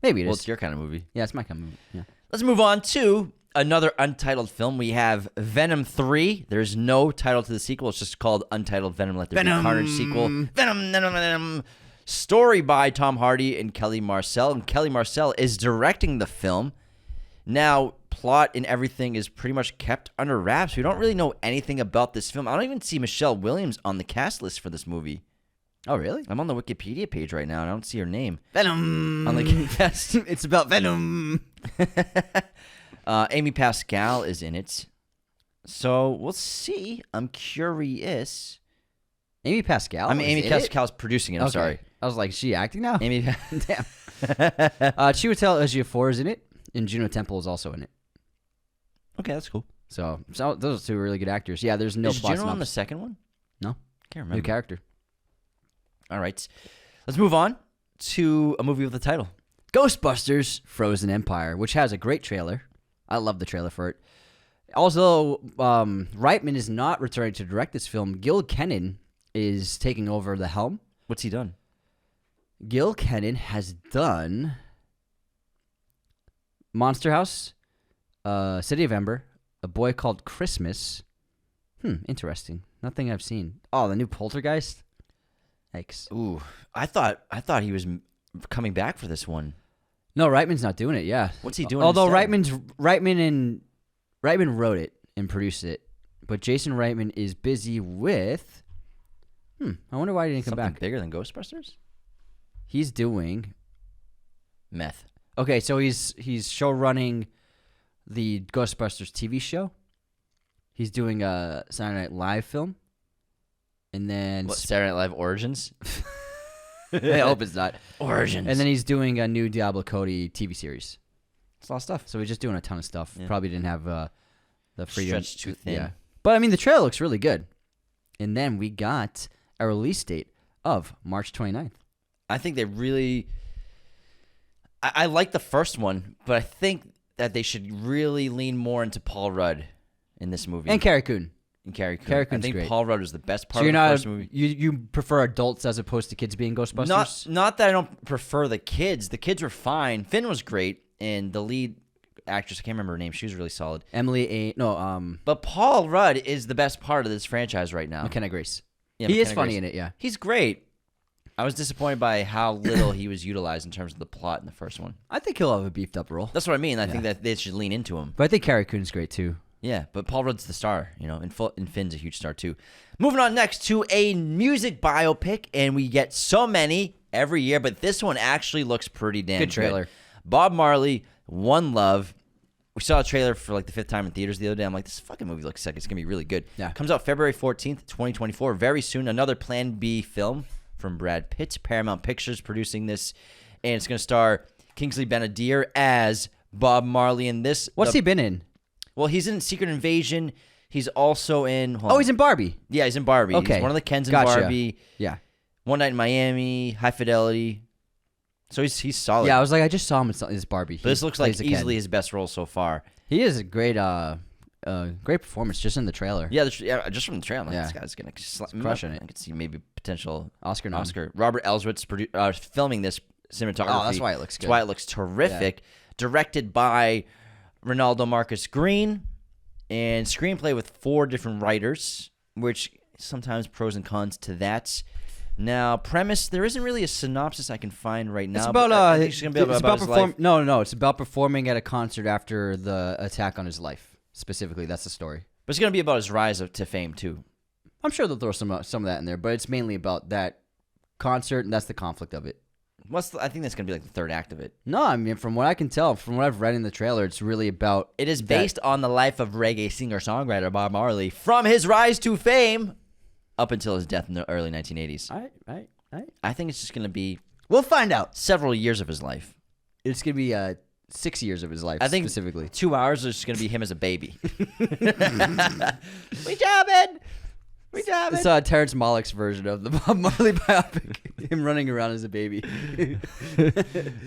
Maybe it is. Well, it's your kind of movie. Yeah, it's my kind of movie. Yeah. Let's move on to another untitled film. We have Venom 3. There's no title to the sequel. It's just called Untitled Venom. Let There Be Carnage sequel. Venom. Story by Tom Hardy and Kelly Marcel. And Kelly Marcel is directing the film. Now, plot and everything is pretty much kept under wraps. We don't really know anything about this film. I don't even see Michelle Williams on the cast list for this movie. Oh, really? I'm on the Wikipedia page right now, and I don't see her name. Venom. On the cast. It's about Venom. Amy Pascal is in it. So we'll see. I'm curious. Amy Pascal? I mean, Amy Pascal's producing it. I'm sorry. I was like, is she acting now? Amy. Damn. Chiwetel Ejiofor is in it, and Juno Temple is also in it. Okay, that's cool. So those are two really good actors. Yeah, there's no Is plot Juno on the synopsis. second one? No. Can't remember. New character. All right. Let's move on to a movie with a title. Ghostbusters Frozen Empire, which has a great trailer. I love the trailer for it. Also, Reitman is not returning to direct this film. Gil Kenan is taking over the helm. What's he done? Gil Kenan has done Monster House, City of Ember, A Boy Called Christmas. Interesting. Nothing I've seen. Oh, the new Poltergeist. Yikes. Ooh, I thought he was coming back for this one. No, Reitman's not doing it. Yeah. What's he doing? Although instead? Reitman wrote it and produced it, but Jason Reitman is busy with. I wonder why he didn't come Something back. bigger than Ghostbusters? He's doing. Meth. Okay, so he's show running the Ghostbusters TV show. He's doing a Saturday Night Live film, and then What, Saturday Night Live Origins? I hope it's not. Origins. And then he's doing a new Diablo Cody TV series. it's a lot of stuff. So he's just doing a ton of stuff. Yeah. Probably didn't have the freedom. Stretched too thin. Yeah. But I mean, the trailer looks really good. And then we got a release date of March 29th. I think they really. I like the first one, but I think that they should really lean more into Paul Rudd in this movie. And Carrie Coon. And Carrie Coon. Carrie I Coon's think great. Paul Rudd is the best part So you're of the not first movie. you prefer adults as opposed to kids being Ghostbusters? Not that I don't prefer the kids. The kids were fine. Finn was great, and the lead actress, I can't remember her name. She was really solid. But But Paul Rudd is the best part of this franchise right now. McKenna Grace. Yeah, He is McKenna funny Grace. in it, yeah. He's great. I was disappointed by how little he was utilized in terms of the plot in the first one. I think he'll have a beefed up role. That's what I mean. I think that they should lean into him. But I think Carrie Coon's great too. Yeah, but Paul Rudd's the star, and Finn's a huge star too. Moving on next to a music biopic, and we get so many every year, but this one actually looks pretty damn Good trailer. Bob Marley, One Love. We saw a trailer for like the 5th time in theaters the other day. I'm like, this fucking movie looks like it's going to be really good. Yeah. Comes out February 14th, 2024. Very soon, another Plan B film from Brad Pitt. Paramount Pictures producing this, and it's going to star Kingsley Ben-Adir as Bob Marley in this. What's he been in? Well, he's in Secret Invasion. He's also in... Oh, he's in Barbie. Yeah, he's in Barbie. Okay. He's one of the Kens in Gotcha. Barbie. Yeah. One Night in Miami, High Fidelity. So he's solid. Yeah, I was like, I just saw him in his Barbie. But this looks like plays a Ken. easily his best role so far. He is a great performance just in the trailer. Yeah, just from the trailer, I'm like, Yeah. this guy's going to crushing it. I could see maybe potential Oscar nom. Robert Elswit's filming this cinematography. Oh, that's why it looks That's good. why it looks terrific. Directed by Ronaldo Marcus Green, and screenplay with 4 different writers, which sometimes pros and cons to that. Now, premise, there isn't really a synopsis I can find right now. It's about but I think it's gonna be about his life. No, it's about performing at a concert after the attack on his life. Specifically, that's the story. But it's going to be about his rise to fame, too. I'm sure they'll throw some of that in there, but it's mainly about that concert, and that's the conflict of it. I think that's going to be like the 3rd act of it. No, I mean, from what I can tell, from what I've read in the trailer, it's really about... It is based on the life of reggae singer-songwriter Bob Marley from his rise to fame up until his death in the early 1980s. All right. I think it's just going to be We'll find out. several years of his life. It's going to be 6 years of his life, I think specifically. 2 hours is just going to be him as a baby. We jabbing! It's Terrence Malick's version of the Bob Marley biopic. Him running around as a baby.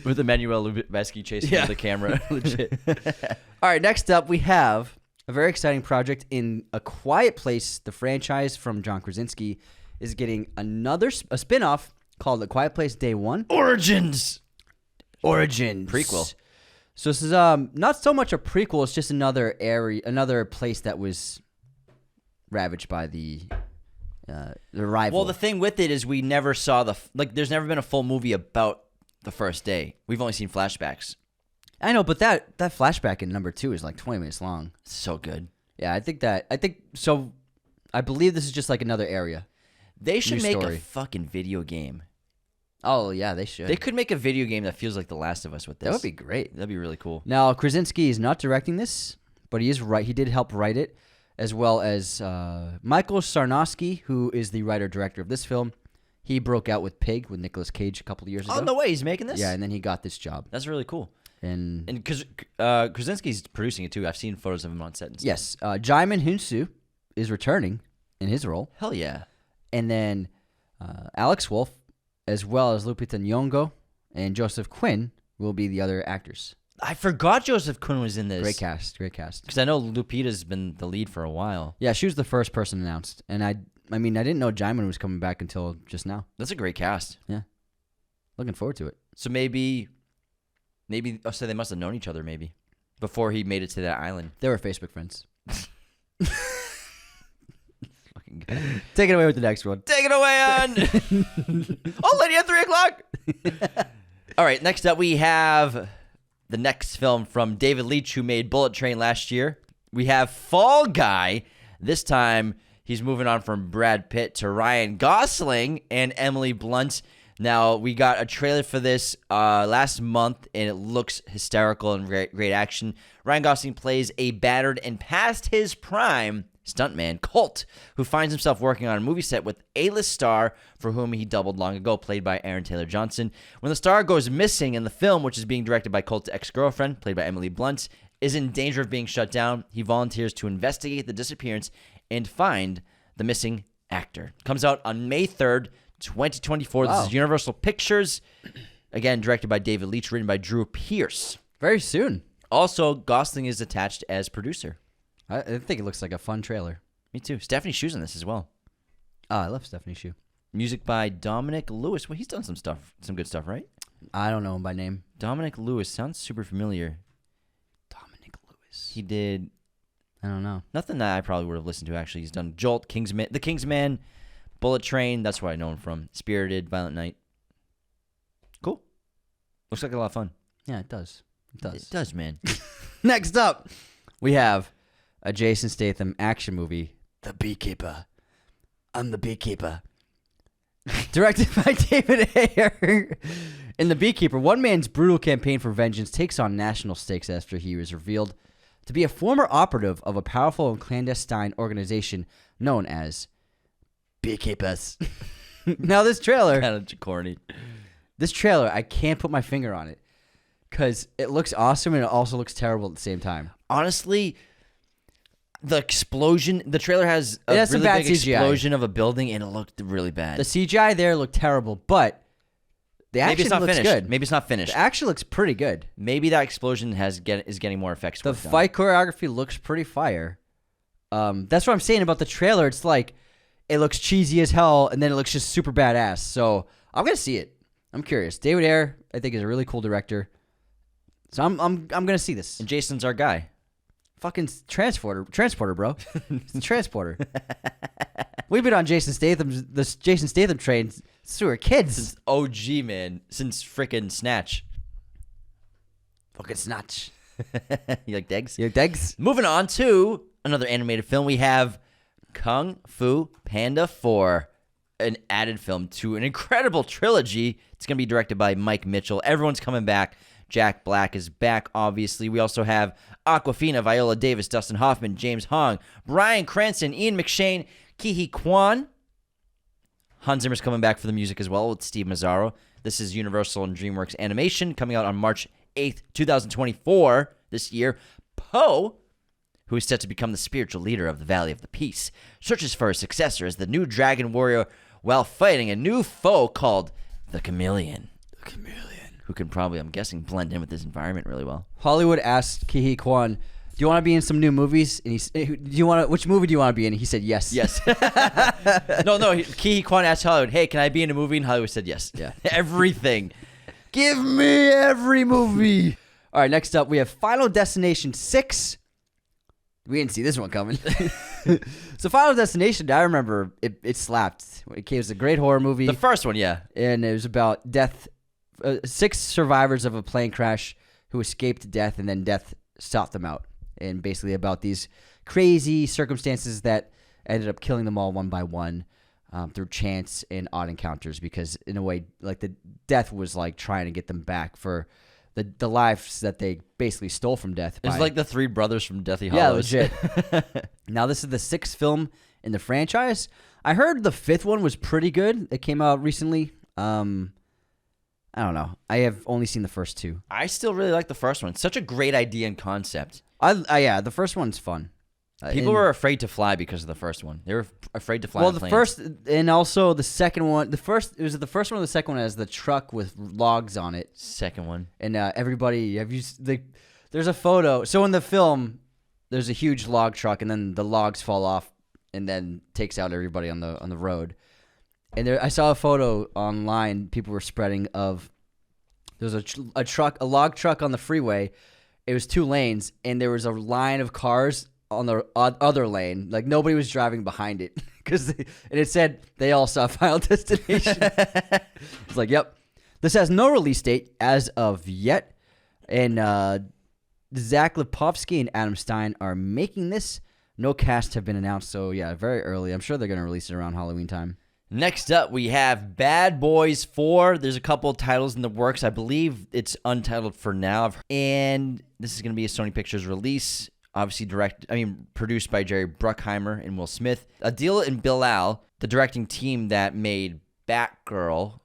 With Emmanuel Lubezki chasing Yeah. the camera. Legit. All right, next up, we have a very exciting project in A Quiet Place. The franchise from John Krasinski is getting a spin-off called A Quiet Place Day 1. Origins! Prequel. So this is not so much a prequel, it's just another place that was ravaged by the rival. Well, the thing with it is we never saw there's never been a full movie about the first day. We've only seen flashbacks. I know, but that flashback in number 2 is like 20 minutes long. So good. Yeah, I think so. I believe this is just like another area. They should New make story. a fucking video game. Oh, yeah, they should. They could make a video game that feels like The Last of Us with this. That would be great. That'd be really cool. Now, Krasinski is not directing this, but he did help write it, as well as Michael Sarnowski, who is the writer-director of this film. He broke out with Pig with Nicolas Cage a couple of years ago. Oh, no way. He's making this? Yeah, and then he got this job. That's really cool. And because Krasinski's producing it, too. I've seen photos of him on set and stuff. yes, Jaimin Hunsu is returning in his role. Hell yeah. And then Alex Wolff, as well as Lupita Nyong'o and Joseph Quinn, will be the other actors. I forgot Joseph Quinn was in this. Great cast. Because I know Lupita's been the lead for a while. Yeah, she was the first person announced. And I didn't know Jaimin was coming back until just now. That's a great cast. Yeah. Looking forward to it. So maybe, so they must have known each other maybe before he made it to that island. They were Facebook friends. Fucking good. Take it away with the next one. Take it away on. Oh, lady at 3 o'clock. All right, next up we have the next film from David Leitch, who made Bullet Train last year. We have Fall Guy. This time he's moving on from Brad Pitt to Ryan Gosling and Emily Blunt. Now, we got a trailer for this last month, and it looks hysterical and great action. Ryan Gosling plays a battered and past his prime stuntman, Colt, who finds himself working on a movie set with A-list star for whom he doubled long ago, played by Aaron Taylor Johnson. When the star goes missing and the film, which is being directed by Colt's ex-girlfriend, played by Emily Blunt, is in danger of being shut down, he volunteers to investigate the disappearance and find the missing actor. Comes out on May 3rd, 2024. Wow. This is Universal Pictures. Again, directed by David Leitch, written by Drew Pearce. Very soon. Also, Gosling is attached as producer. I think it looks like a fun trailer. Me too. Stephanie Shu's in this as well. Oh, I love Stephanie Shu. Music by Dominic Lewis. Well, he's done some good stuff, right? I don't know him by name. Dominic Lewis sounds super familiar. Dominic Lewis. He did I don't know. nothing that I probably would have listened to, actually. He's done Jolt, The Kingsman, Bullet Train. That's where I know him from. Spirited, Violent Night. Cool. Looks like a lot of fun. Yeah, it does. It does. It does, man. Next up, we have a Jason Statham action movie, The Beekeeper. I'm the Beekeeper. Directed by David Ayer. In The Beekeeper, one man's brutal campaign for vengeance takes on national stakes after he was revealed to be a former operative of a powerful and clandestine organization known as Beekeepers. Now this trailer, Kind of corny. I can't put my finger on it because it looks awesome and it also looks terrible at the same time. Honestly, the explosion, the trailer has a It has some really bad big CGI. explosion of a building, and it looked really bad. The CGI there looked terrible, but the Maybe action it's not looks finished. good. Maybe it's not finished. The action looks pretty good. Maybe that explosion is getting more effects. The work done. fight choreography looks pretty fire. That's what I'm saying about the trailer. It's like it looks cheesy as hell, and then it looks just super badass. So I'm gonna see it. I'm curious. David Ayer, I think, is a really cool director. So I'm gonna see this. And Jason's our guy. Fucking transporter, bro. It's the transporter. We've been on Jason Statham train since we were kids. Since OG, man. Since frickin' Snatch. Fucking snatch. You like Degs? You like Degs? Moving on to another animated film. We have Kung Fu Panda 4, an added film to an incredible trilogy. It's going to be directed by Mike Mitchell. Everyone's coming back. Jack Black is back, obviously. We also have Awkwafina, Viola Davis, Dustin Hoffman, James Hong, Bryan Cranston, Ian McShane, Ki-hee Kwan. Hans Zimmer's coming back for the music as well with Steve Mazzaro. This is Universal and DreamWorks Animation, coming out on March 8th, 2024, this year. Poe, who is set to become the spiritual leader of the Valley of the Peace, searches for a successor as the new dragon warrior while fighting a new foe called the Chameleon. The Chameleon. Who can probably, I'm guessing, blend in with this environment really well. Hollywood asked Ki-hee Kwan, "Do you want to be in some new movies?" And which movie do you want to be in? And he said yes. Yes. No. Ki-hee Kwan asked Hollywood, "Hey, can I be in a movie?" And Hollywood said yes. Yeah. Everything. Give me every movie. All right, next up we have Final Destination 6. We didn't see this one coming. So Final Destination, I remember it slapped. It was a great horror movie. The first one, yeah. And it was about death. 6 survivors of a plane crash who escaped death, and then death sought them out. And basically about these crazy circumstances that ended up killing them all one by one. through chance and odd encounters, because in a way, like, the death was like trying to get them back for the lives that they basically stole from death. It's like the three brothers from Deathly Hallows. Yeah, legit. Now, this is the 6th film in the franchise. I heard the 5th one was pretty good. It came out recently. I don't know. I have only seen the first 2. I still really like the first one. It's such a great idea and concept. Yeah, the first one's fun. People were afraid to fly because of the first one. They were afraid to fly. Well, on the planes. first and also the second one. The first one or the second one has the truck with logs on it. Second one. And everybody, there's a photo. So in the film, there's a huge log truck, and then the logs fall off, and then takes out everybody on the road. And I saw a photo online. People were spreading of there was a log truck on the freeway. It was 2 lanes, and there was a line of cars on the other lane. Like, nobody was driving behind it, and it said they all saw Final Destination. It's like, yep. This has no release date as of yet, and Zach Lipovsky and Adam Stein are making this. No cast have been announced, so yeah, very early. I'm sure they're going to release it around Halloween time. Next up, we have Bad Boys 4. There's a couple of titles in the works. I believe it's untitled for now. And this is going to be a Sony Pictures release. Obviously produced by Jerry Bruckheimer and Will Smith. Adil and Bilal, the directing team that made Batgirl.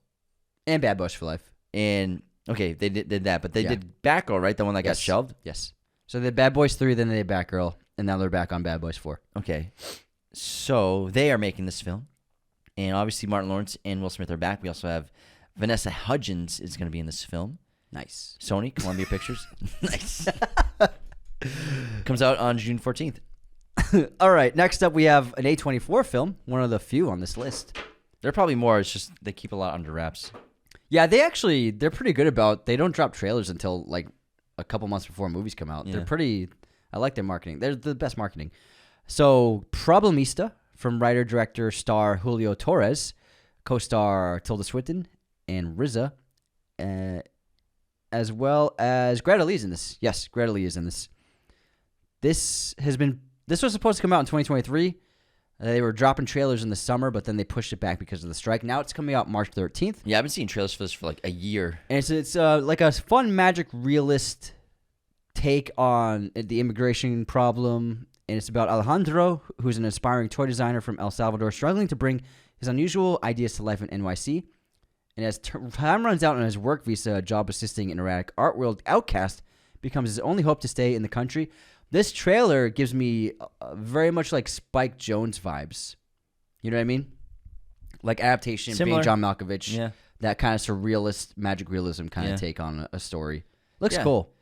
And Bad Boys for Life. And, okay, they did that. But they did Batgirl, right? The one that got shelved? Yes. So they did Bad Boys 3, then they did Batgirl. And now they're back on Bad Boys 4. Okay. So they are making this film. And obviously Martin Lawrence and Will Smith are back. We also have Vanessa Hudgens is going to be in this film. Nice. Sony, Columbia Pictures. Nice. Comes out on June 14th. All right. Next up, we have an A24 film. One of the few on this list. There are probably more. It's just they keep a lot under wraps. Yeah, they're pretty good about, they don't drop trailers until like a couple months before movies come out. Yeah. I like their marketing. They're the best marketing. So, Problemista, from writer-director star Julio Torres, co-star Tilda Swinton and RZA, as well as Greta Lee is in this. Yes, Greta Lee is in this. This was supposed to come out in 2023. They were dropping trailers in the summer, but then they pushed it back because of the strike. Now it's coming out March 13th. Yeah, I've been seeing trailers for this for like a year. And it's like a fun magic realist take on the immigration problem. And it's about Alejandro, who's an aspiring toy designer from El Salvador, struggling to bring his unusual ideas to life in NYC. And as time runs out on his work visa, a job assisting an erratic art world outcast becomes his only hope to stay in the country. This trailer gives me very much like Spike Jonze vibes. You know what I mean? Like adaptation, Similar. being John Malkovich. Yeah. That kind of surrealist, magic realism kind of take on a story. Looks Yeah. cool.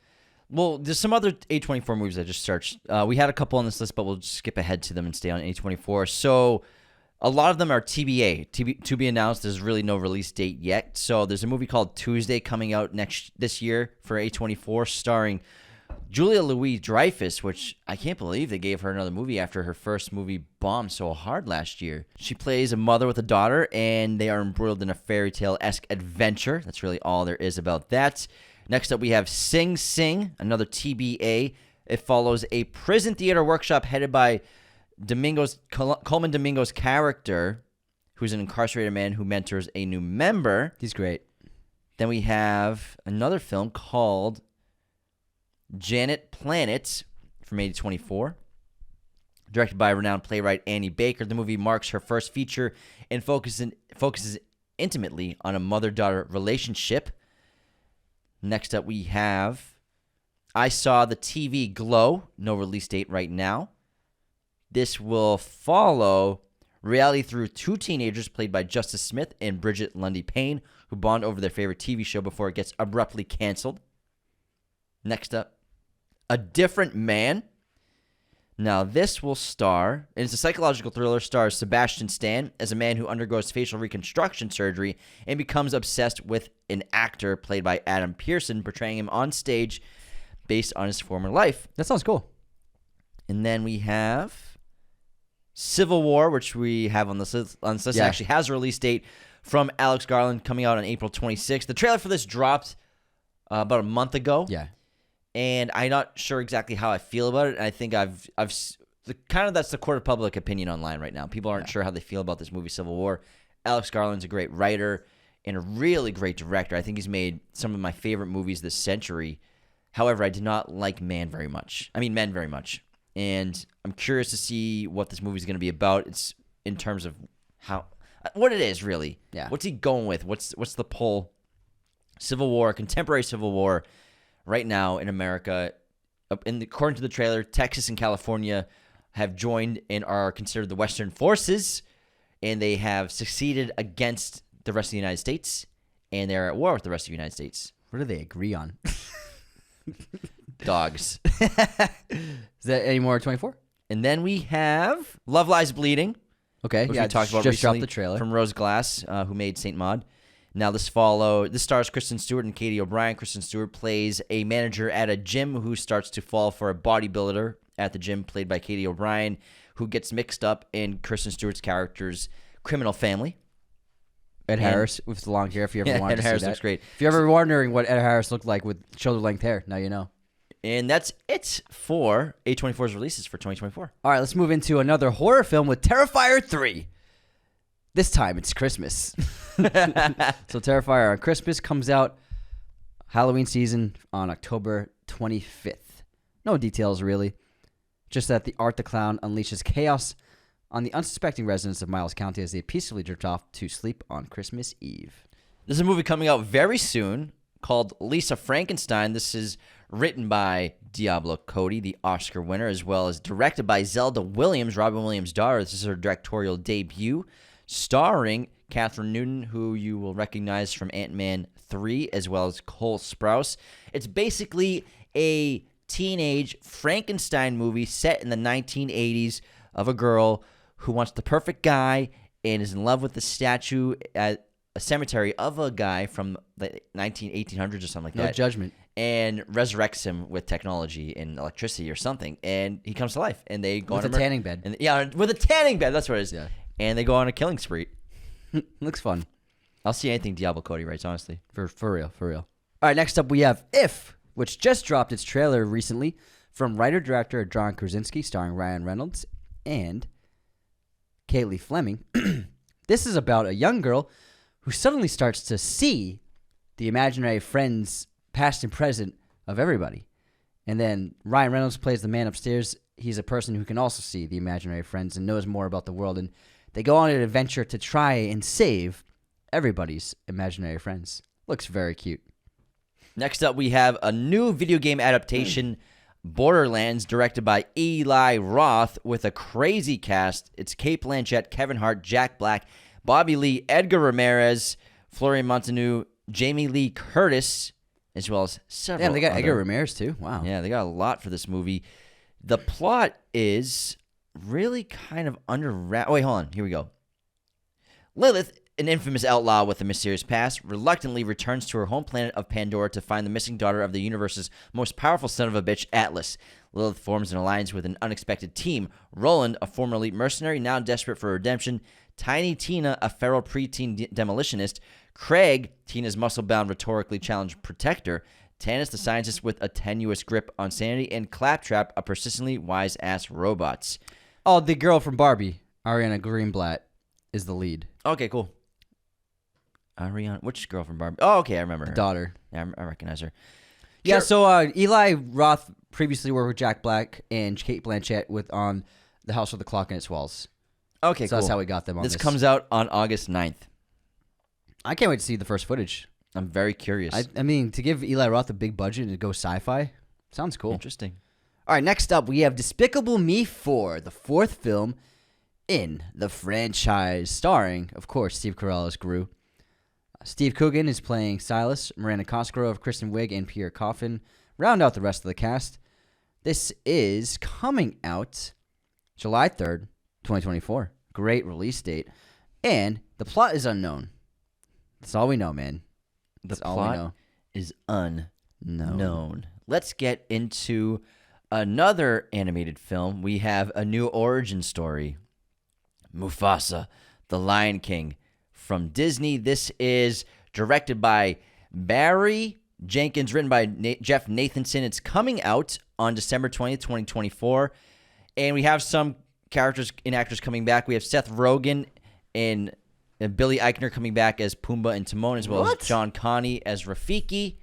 Well, there's some other A24 movies I just searched. We had a couple on this list, but we'll just skip ahead to them and stay on A24. So a lot of them are TBA, to be announced. There's really no release date yet. So there's a movie called Tuesday coming out this year for A24, starring Julia Louis-Dreyfus, which I can't believe they gave her another movie after her first movie bombed so hard last year. She plays a mother with a daughter, and they are embroiled in a fairy tale-esque adventure. That's really all there is about that. Next up, we have Sing Sing, another TBA. It follows a prison theater workshop headed by Coleman Domingo's character, who's an incarcerated man who mentors a new member. He's great. Then we have another film called Janet Planet from A24, directed by renowned playwright Annie Baker. The movie marks her first feature and focuses intimately on a mother-daughter relationship. Next up, we have I Saw the TV Glow. No release date right now. This will follow reality through 2 teenagers played by Justice Smith and Bridget Lundy Payne, who bond over their favorite TV show before it gets abruptly canceled. Next up, A Different Man. Now, this will star, and it's a psychological thriller, stars Sebastian Stan as a man who undergoes facial reconstruction surgery and becomes obsessed with an actor played by Adam Pearson, portraying him on stage based on his former life. That sounds cool. And then we have Civil War, which we have on this list. Yeah. Actually has a release date from Alex Garland coming out on April 26th. The trailer for this dropped about a month ago. Yeah. And I'm not sure exactly how I feel about it. I think I've that's the court of public opinion online right now. People aren't sure how they feel about this movie, Civil War. Alex Garland's a great writer and a really great director. I think he's made some of my favorite movies this century. However, I did not like Men very much. And I'm curious to see what this movie is going to be about. It's in terms of what it is, really. Yeah. What's he going with? What's the pull? Civil War, contemporary Civil War right now in America. According to the trailer, Texas and California have joined and are considered the Western forces, and they have succeeded against the rest of the United States, and they're at war with the rest of the United States. What do they agree on? Dogs. Is that any more 24? And then we have Love Lies Bleeding. Okay, which yeah, we talked about just recently, dropped the trailer. from Rose Glass, who made Saint Maud. Now this stars Kristen Stewart and Katie O'Brien. Kristen Stewart plays a manager at a gym who starts to fall for a bodybuilder at the gym, played by Katie O'Brien, who gets mixed up in Kristen Stewart's character's criminal family. Ed Harris with the long hair, if you ever wanted to see that. Ed Harris looks great. If you're ever wondering what Ed Harris looked like with shoulder-length hair, now you know. And that's it for A24's releases for 2024. All right, let's move into another horror film with Terrifier 3. This time it's Christmas. So Terrifier on Christmas comes out Halloween season on October 25th. No details, really. Just that the Art the Clown unleashes chaos on the unsuspecting residents of Miles County as they peacefully drift off to sleep on Christmas Eve. There's a movie coming out very soon called Lisa Frankenstein. This is written by Diablo Cody, the Oscar winner, as well as directed by Zelda Williams, Robin Williams' daughter. This is her directorial debut, starring Catherine Newton, who you will recognize from Ant-Man 3, as well as Cole Sprouse. It's basically a teenage Frankenstein movie set in the 1980s of a girl who wants the perfect guy and is in love with the statue at a cemetery of a guy from the 1800s or something like that. No judgment. And resurrects him with technology and electricity or something, and he comes to life. And they go with on a tanning bed. And, with a tanning bed. That's what it is. Yeah. And they go on a killing spree. Looks fun. I'll see anything Diablo Cody writes, honestly. For real. All right, next up we have If, which just dropped its trailer recently from writer-director John Krasinski, starring Ryan Reynolds and Kaylee Fleming. This is about a young girl who suddenly starts to see the imaginary friends, past and present, of everybody. And then Ryan Reynolds plays the man upstairs. He's a person who can also see the imaginary friends and knows more about the world. And they go on an adventure to try and save everybody's imaginary friends. Looks very cute. Next up, we have a new video game adaptation, Borderlands, directed by Eli Roth, with a crazy cast. It's Cate Blanchett, Kevin Hart, Jack Black, Bobby Lee, Edgar Ramirez, Florian Montaño, Jamie Lee Curtis, as well as several. Yeah, they got Edgar Ramirez too. Wow. Yeah, they got a lot for this movie. The plot is really kind of under wrap. Oh, wait, hold on. Here we go. Lilith, an infamous outlaw with a mysterious past, reluctantly returns to her home planet of Pandora to find the missing daughter of the universe's most powerful son of a bitch, Atlas. Lilith forms an alliance with an unexpected team. Roland, a former elite mercenary, now desperate for redemption. Tiny Tina, a feral preteen demolitionist. Craig, Tina's muscle-bound, rhetorically challenged protector. Tanis, the scientist with a tenuous grip on sanity. And Claptrap, a persistently wise-ass robot. Oh, the girl from Barbie, Ariana Greenblatt, is the lead. Okay, cool. Ariana, which girl from Barbie? Oh, okay, I remember her. Daughter. Yeah, I recognize her. Yeah, Sure. so Eli Roth previously worked with Jack Black and Cate Blanchett on The House with the Clock in Its Walls. Okay, So cool. that's how we got them on this. This comes out on August 9th. I can't wait to see the first footage. I'm very curious. I mean, to give Eli Roth a big budget and to go sci-fi, sounds cool. Interesting. All right, next up, we have Despicable Me 4, the fourth film in the franchise, starring, of course, Steve Carell as Gru. Steve Coogan is playing Silas, Miranda Cosgrove, Kristen Wiig, and Pierre Coffin round out the rest of the cast. This is coming out July 3rd, 2024. Great release date. And the plot is unknown. That's all we know, man. That's all we know. The plot is unknown. Let's get into another animated film. We have a new origin story. Mufasa, the Lion King, from Disney. This is directed by Barry Jenkins, written by Jeff Nathanson. It's coming out on December 20th, 2024. And we have some characters and actors coming back. We have Seth Rogen and Billy Eichner coming back as Pumbaa and Timon, as well as John Connie as Rafiki.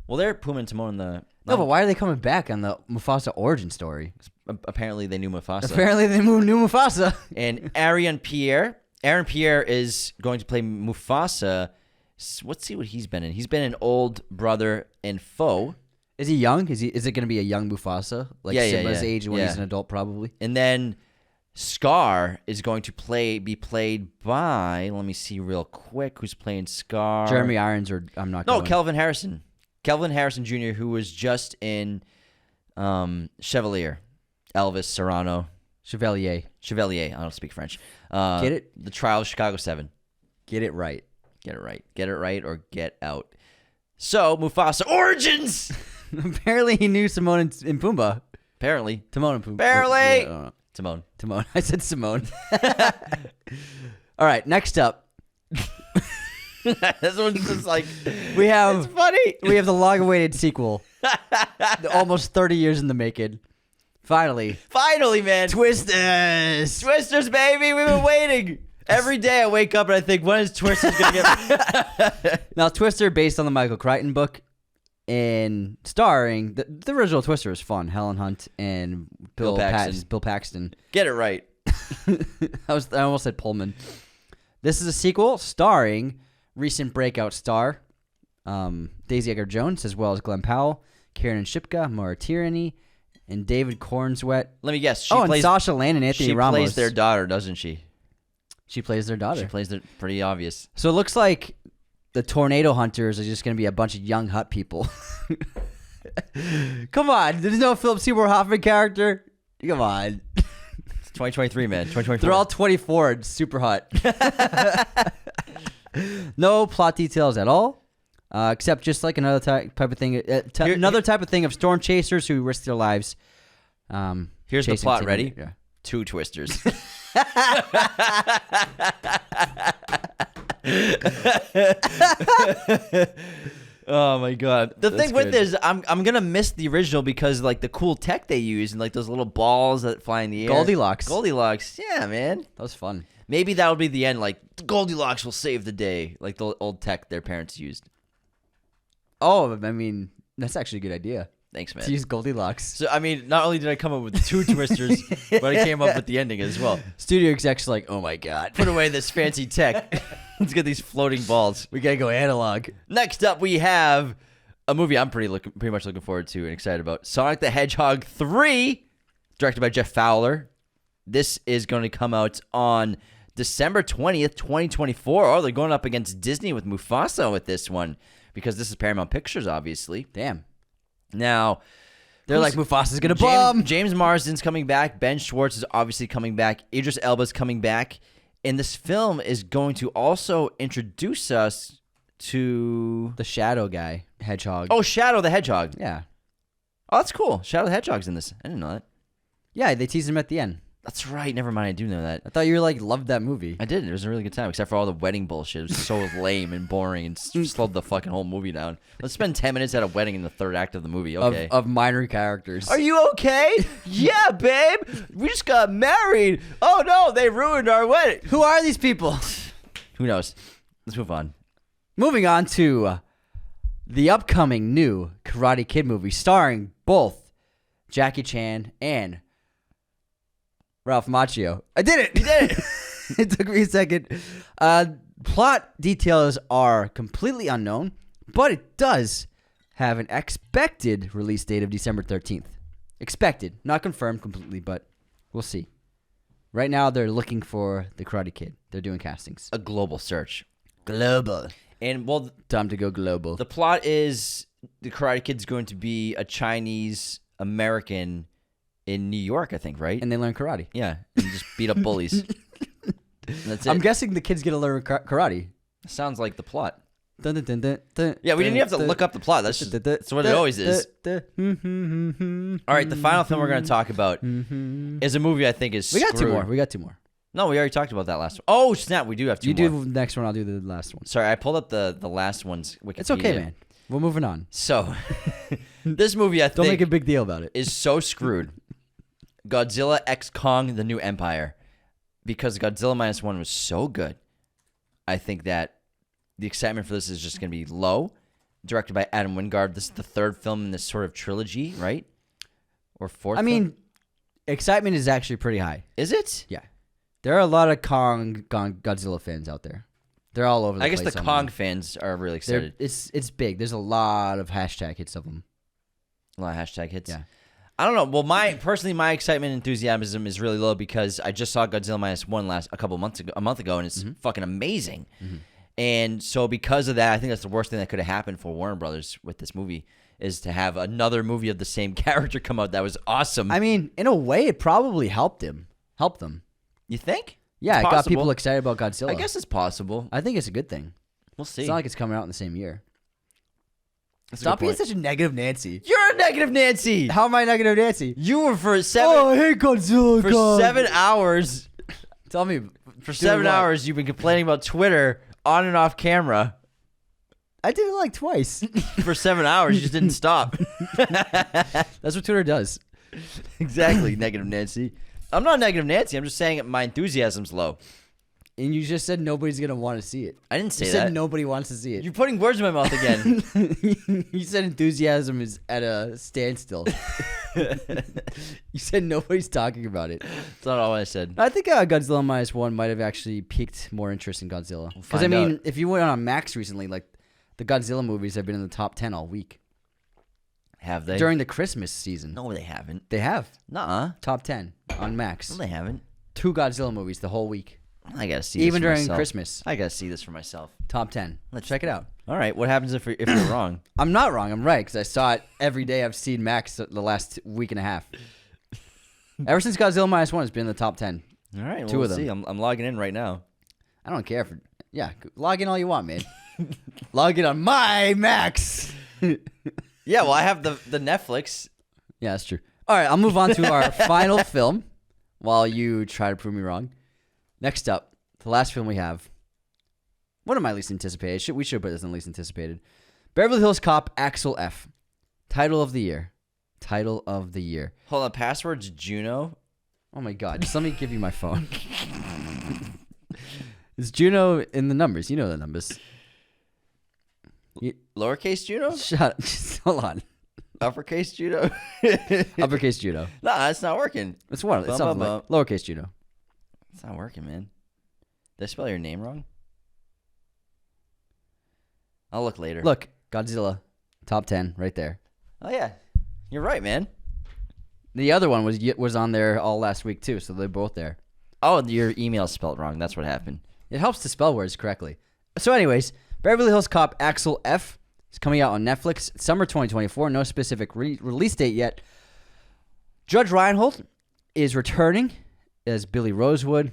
Well, they're Pumbaa and Timon in the... No, but why are they coming back on the Mufasa origin story? Apparently, they knew Mufasa. Apparently, they knew Mufasa. And Aaron Pierre is going to play Mufasa. Let's see what he's been in. He's been an Old Brother and Foe. Is he young? Is it going to be a young Mufasa? Like Simba's age when he's an adult, probably? And then Scar is going to be played by, let me see real quick, who's playing Scar? Jeremy Irons or I'm not going. No, Kelvin Harrison. Kelvin Harrison Jr., who was just in Chevalier. Elvis Serrano. Chevalier. I don't speak French. Get it? The Trial of Chicago 7. Get it right. Get it right. Get it right or get out. So, Mufasa Origins! Apparently he knew Simone and Pumbaa. Apparently. Timon and Pumbaa. Apparently! Yeah, Timon. I said Simone. All right, next up. This one's just like... It's funny. We have the long-awaited sequel. Almost 30 years in the making. Finally, man. Twisters, baby. We've been waiting. Every day I wake up and I think, when is Twisters going to get... Now, Twister, based on the Michael Crichton book, and starring... The original Twister is fun. Helen Hunt and Bill Paxton. Get it right. I almost said Pullman. This is a sequel starring recent breakout star Daisy Edgar-Jones, as well as Glenn Powell, Karen Shipka, Maura Tierney, and David Cornswet. Let me guess. And Sasha Lane and Anthony Ramos. She plays their daughter, doesn't she? She plays their daughter. Pretty obvious. So it looks like the Tornado Hunters are just going to be a bunch of young hut people. Come on. There's no Philip Seymour Hoffman character. Come on. It's 2023, man. 2024. They're all 24 and super hot. No plot details at all, except just like another type of thing. Another type of thing of storm chasers who risk their lives. Here's the plot. Ready? Yeah. 2 Twisters. Oh my god. The thing with this, I'm gonna miss the original because like the cool tech they use and like those little balls that fly in the air. Goldilocks. Yeah, man. That was fun. Maybe that'll be the end. Like Goldilocks will save the day, like the old tech their parents used. Oh, I mean, that's actually a good idea. Thanks, man. To use Goldilocks. So, I mean, not only did I come up with 2 Twisters, but I came up with the ending as well. Studio execs like, oh my god. Put away this fancy tech. Let's get these floating balls. We gotta go analog. Next up, we have a movie I'm pretty much looking forward to and excited about. Sonic the Hedgehog 3, directed by Jeff Fowler. This is going to come out on December 20th, 2024. Oh, they're going up against Disney with Mufasa with this one because this is Paramount Pictures, obviously. Damn. Now, they're like, Mufasa's going to bomb. James Marsden's coming back. Ben Schwartz is obviously coming back. Idris Elba's coming back. And this film is going to also introduce us to... the Shadow guy, Hedgehog. Oh, Shadow the Hedgehog. Yeah. Oh, that's cool. Shadow the Hedgehog's in this. I didn't know that. Yeah, they teased him at the end. That's right. Never mind. I do know that. I thought you loved that movie. I did. It was a really good time, except for all the wedding bullshit. It was so lame and boring and slowed the fucking whole movie down. Let's spend 10 minutes at a wedding in the third act of the movie. Okay. Of minor characters. Are you okay? Yeah, babe. We just got married. Oh, no. They ruined our wedding. Who are these people? Who knows? Let's move on. Moving on to the upcoming new Karate Kid movie starring both Jackie Chan and Ralph Macchio. I did it. You did it. It took me a second. Plot details are completely unknown, but it does have an expected release date of December 13th. Expected. Not confirmed completely, but we'll see. Right now, they're looking for the Karate Kid. They're doing castings. A global search. Global. And, well, time to go global. The plot is the Karate Kid's going to be a Chinese-American in New York, I think, right? And they learn karate. Yeah, and just beat up bullies. That's it. I'm guessing the kid's going to learn karate. Sounds like the plot. Dun, dun, dun, dun, dun, yeah, we didn't even have to look up the plot. That's what it always is. All right, the final film we're going to talk about is a movie I think is We got two more. No, we already talked about that last one. Oh, snap, we do have 2 more. You do the next one, I'll do the last one. Sorry, I pulled up the last one's Wikipedia. It's okay, man. We're moving on. So, this movie I think... Don't make a big deal about it. ...is so screwed. Godzilla X Kong: The New Empire, because Godzilla -1 was so good. I think that the excitement for this is just going to be low. Directed by Adam Wingard. This is the third film in this sort of trilogy, right? Or fourth? I mean, excitement is actually pretty high. Is it? Yeah. There are a lot of Godzilla fans out there. They're all over the place. I guess the Kong fans are really excited. It's big. There's a lot of hashtag hits of them. A lot of hashtag hits? Yeah. I don't know. Well, my excitement and enthusiasm is really low because I just saw Godzilla -1 a month ago, and it's fucking amazing. Mm-hmm. And so because of that, I think that's the worst thing that could have happened for Warner Brothers with this movie is to have another movie of the same character come out that was awesome. I mean, in a way, it probably helped them. You think? Yeah, it's it got people excited about Godzilla. I guess it's possible. I think it's a good thing. We'll see. It's not like it's coming out in the same year. That's Stop being such a negative Nancy. You're a negative Nancy. How am I negative Nancy? You were for 7. Oh, I hate Godzilla. For 7 hours. Tell me. For 7 hours, you've been complaining about Twitter on and off camera. I did it like twice. For 7 hours, you just didn't stop. That's what Twitter does. Exactly, negative Nancy. I'm not negative Nancy. I'm just saying my enthusiasm's low. And you just said nobody's going to want to see it. I didn't say you that. You said nobody wants to see it. You're putting words in my mouth again. You said enthusiasm is at a standstill. You said nobody's talking about it. That's not all I said. I think Godzilla -1 might have actually piqued more interest in Godzilla. Because, if you went on Max recently, like, the Godzilla movies have been in the top 10 all week. Have they? During the Christmas season. No, they haven't. They have. Nuh-uh. Top 10 on Max. No, they haven't. 2 Godzilla movies the whole week. I gotta see this even for during myself. Christmas. I gotta see this for myself. Top 10. Let's check it out. All right. What happens if you're wrong? I'm not wrong. I'm right because I saw it every day. I've seen Max the last week and a half. Ever since Godzilla -1, it's been in the top 10. All right. Well, 2 of we'll them. see. I'm logging in right now. I don't care for. Yeah, log in all you want, man. Log in on my Max. Yeah. Well, I have the Netflix. Yeah, that's true. All right, I'll move on to our final film while you try to prove me wrong. Next up, the last film we have. One of my least anticipated. We should put this in least anticipated. Beverly Hills Cop, Axel F. Title of the year. Title of the year. Hold on. Password's Juno. Oh my God. Just let me give you my phone. It's Juno in the numbers. You know the numbers. Lowercase Juno? Shut up. Just hold on. Uppercase Juno? Uppercase Juno. Nah, it's not working. It's one. It's something like lowercase Juno. It's not working, man. Did I spell your name wrong? I'll look later. Look, Godzilla, top 10, right there. Oh yeah, you're right, man. The other one was on there all last week too, so they're both there. Oh, your email spelled wrong. That's what happened. It helps to spell words correctly. So, anyways, Beverly Hills Cop, Axel F. is coming out on Netflix, summer 2024. No specific release date yet. Judge Reinhold is returning as Billy Rosewood.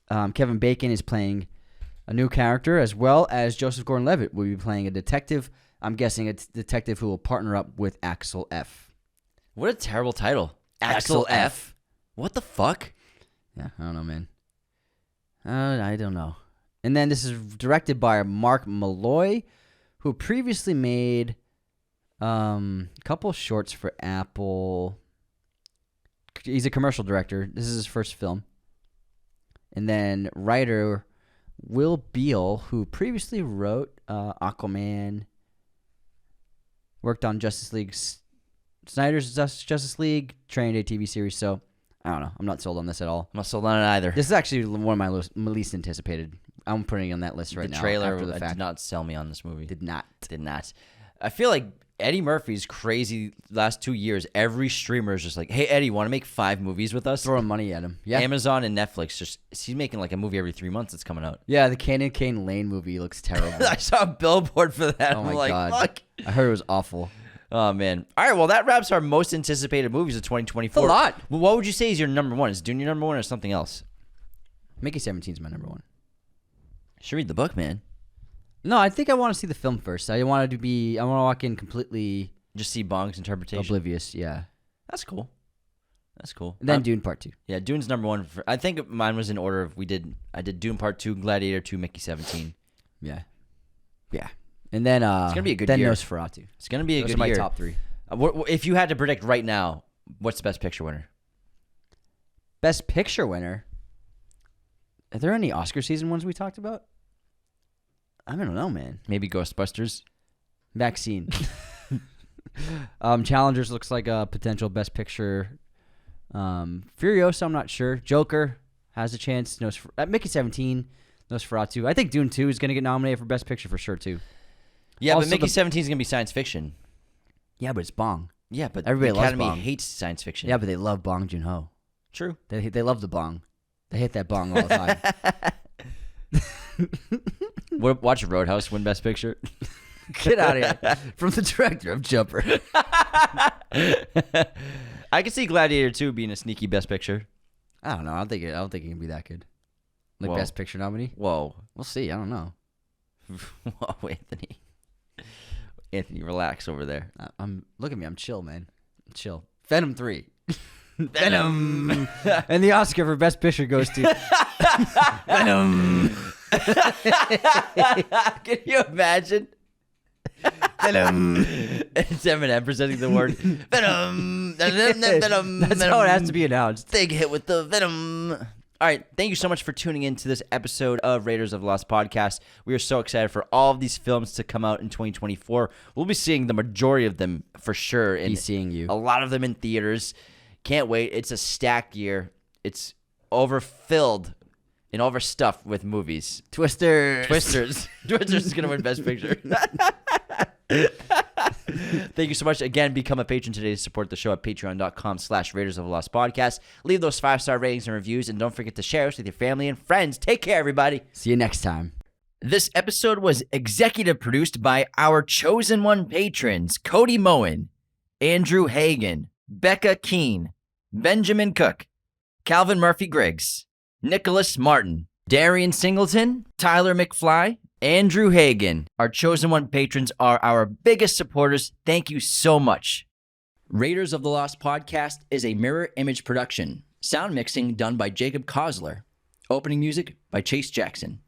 Kevin Bacon is playing a new character, as well as Joseph Gordon-Levitt will be playing a detective. I'm guessing a detective who will partner up with Axel F. What a terrible title. Axel F. What the fuck? Yeah, I don't know, man. I don't know. And then this is directed by Mark Malloy, who previously made a couple shorts for Apple. He's a commercial director. This is his first film. And then writer Will Beal, who previously wrote Aquaman, worked on Justice League, Snyder's Justice League, Train Day TV series. So, I don't know. I'm not sold on this at all. I'm not sold on it either. This is actually one of my least anticipated. I'm putting it on that list right now. The trailer after the fact. did not sell me on this movie. Did not. I feel like Eddie Murphy's crazy last 2 years. Every streamer is just like, hey, Eddie, want to make 5 movies with us? Throwing money at him. Yeah. Amazon and Netflix, he's making like a movie every 3 months that's coming out. Yeah, the Canyon Kane Lane movie looks terrible. I saw a billboard for that. Oh I'm my God. Fuck. I heard it was awful. Oh, man. All right, well, that wraps our most anticipated movies of 2024. A lot. Well, what would you say is your number one? Is Dune your number one or something else? Mickey 17 is my number one. Should read the book, man. No, I think I want to see the film first. I want to walk in completely just see Bong's interpretation. Oblivious, yeah. That's cool. And then Dune Part 2. Yeah, Dune's number one. I think mine was in order of I did Dune Part 2, Gladiator 2, Mickey 17. Yeah. And then it's gonna be a good year. Then Nosferatu. It's gonna be a Those good are year. my top 3. If you had to predict right now, what's the best picture winner? Best Picture winner. Are there any Oscar season ones we talked about? I don't know, man. Maybe Ghostbusters. Vaccine. Challengers looks like a potential Best Picture. Furiosa, I'm not sure. Joker has a chance. Mickey 17. Nosferatu. I think Dune 2 is going to get nominated for Best Picture for sure, too. Yeah, Also, but Mickey 17 is going to be science fiction. Yeah, but it's Bong. Yeah, but Everybody the loves Academy Bong. hates science fiction. Yeah, but they love Bong Joon-ho. True. They love the Bong. They hit that Bong all the time. Watch Roadhouse win Best Picture. Get out of here. From the director of Jumper. I could see Gladiator 2 being a sneaky Best Picture. I don't know. I don't think it can be that good. Like Whoa. Best Picture nominee? Whoa. We'll see. I don't know. Whoa, Anthony, relax over there. Look at me. I'm chill, man. I'm chill. Venom 3. Venom. And the Oscar for Best Picture goes to Venom. Can you imagine? Venom. It's Eminem presenting the word Venom. Venom. That's how it has to be announced. Big hit with the Venom. All right. Thank you so much for tuning in to this episode of Raiders of the Lost Podcast. We are so excited for all of these films to come out in 2024. We'll be seeing the majority of them for sure. And He's seeing you. A lot of them in theaters. Can't wait. It's a stacked year. It's overfilled and overstuffed with movies. Twisters. Twisters is going to win Best Picture. Thank you so much. Again, become a patron today to support the show at patreon.com/Raiders of the Lost Podcast. Leave those 5-star ratings and reviews, and don't forget to share us with your family and friends. Take care, everybody. See you next time. This episode was executive produced by our chosen one patrons, Cody Moen, Andrew Hagan, Becca Keene, Benjamin Cook, Calvin Murphy Griggs, Nicholas Martin, Darian Singleton, Tyler McFly, Andrew Hagan. Our chosen one patrons are our biggest supporters. Thank you so much. Raiders of the Lost Podcast is a mirror image production. Sound mixing done by Jacob Kossler. Opening music by Chase Jackson.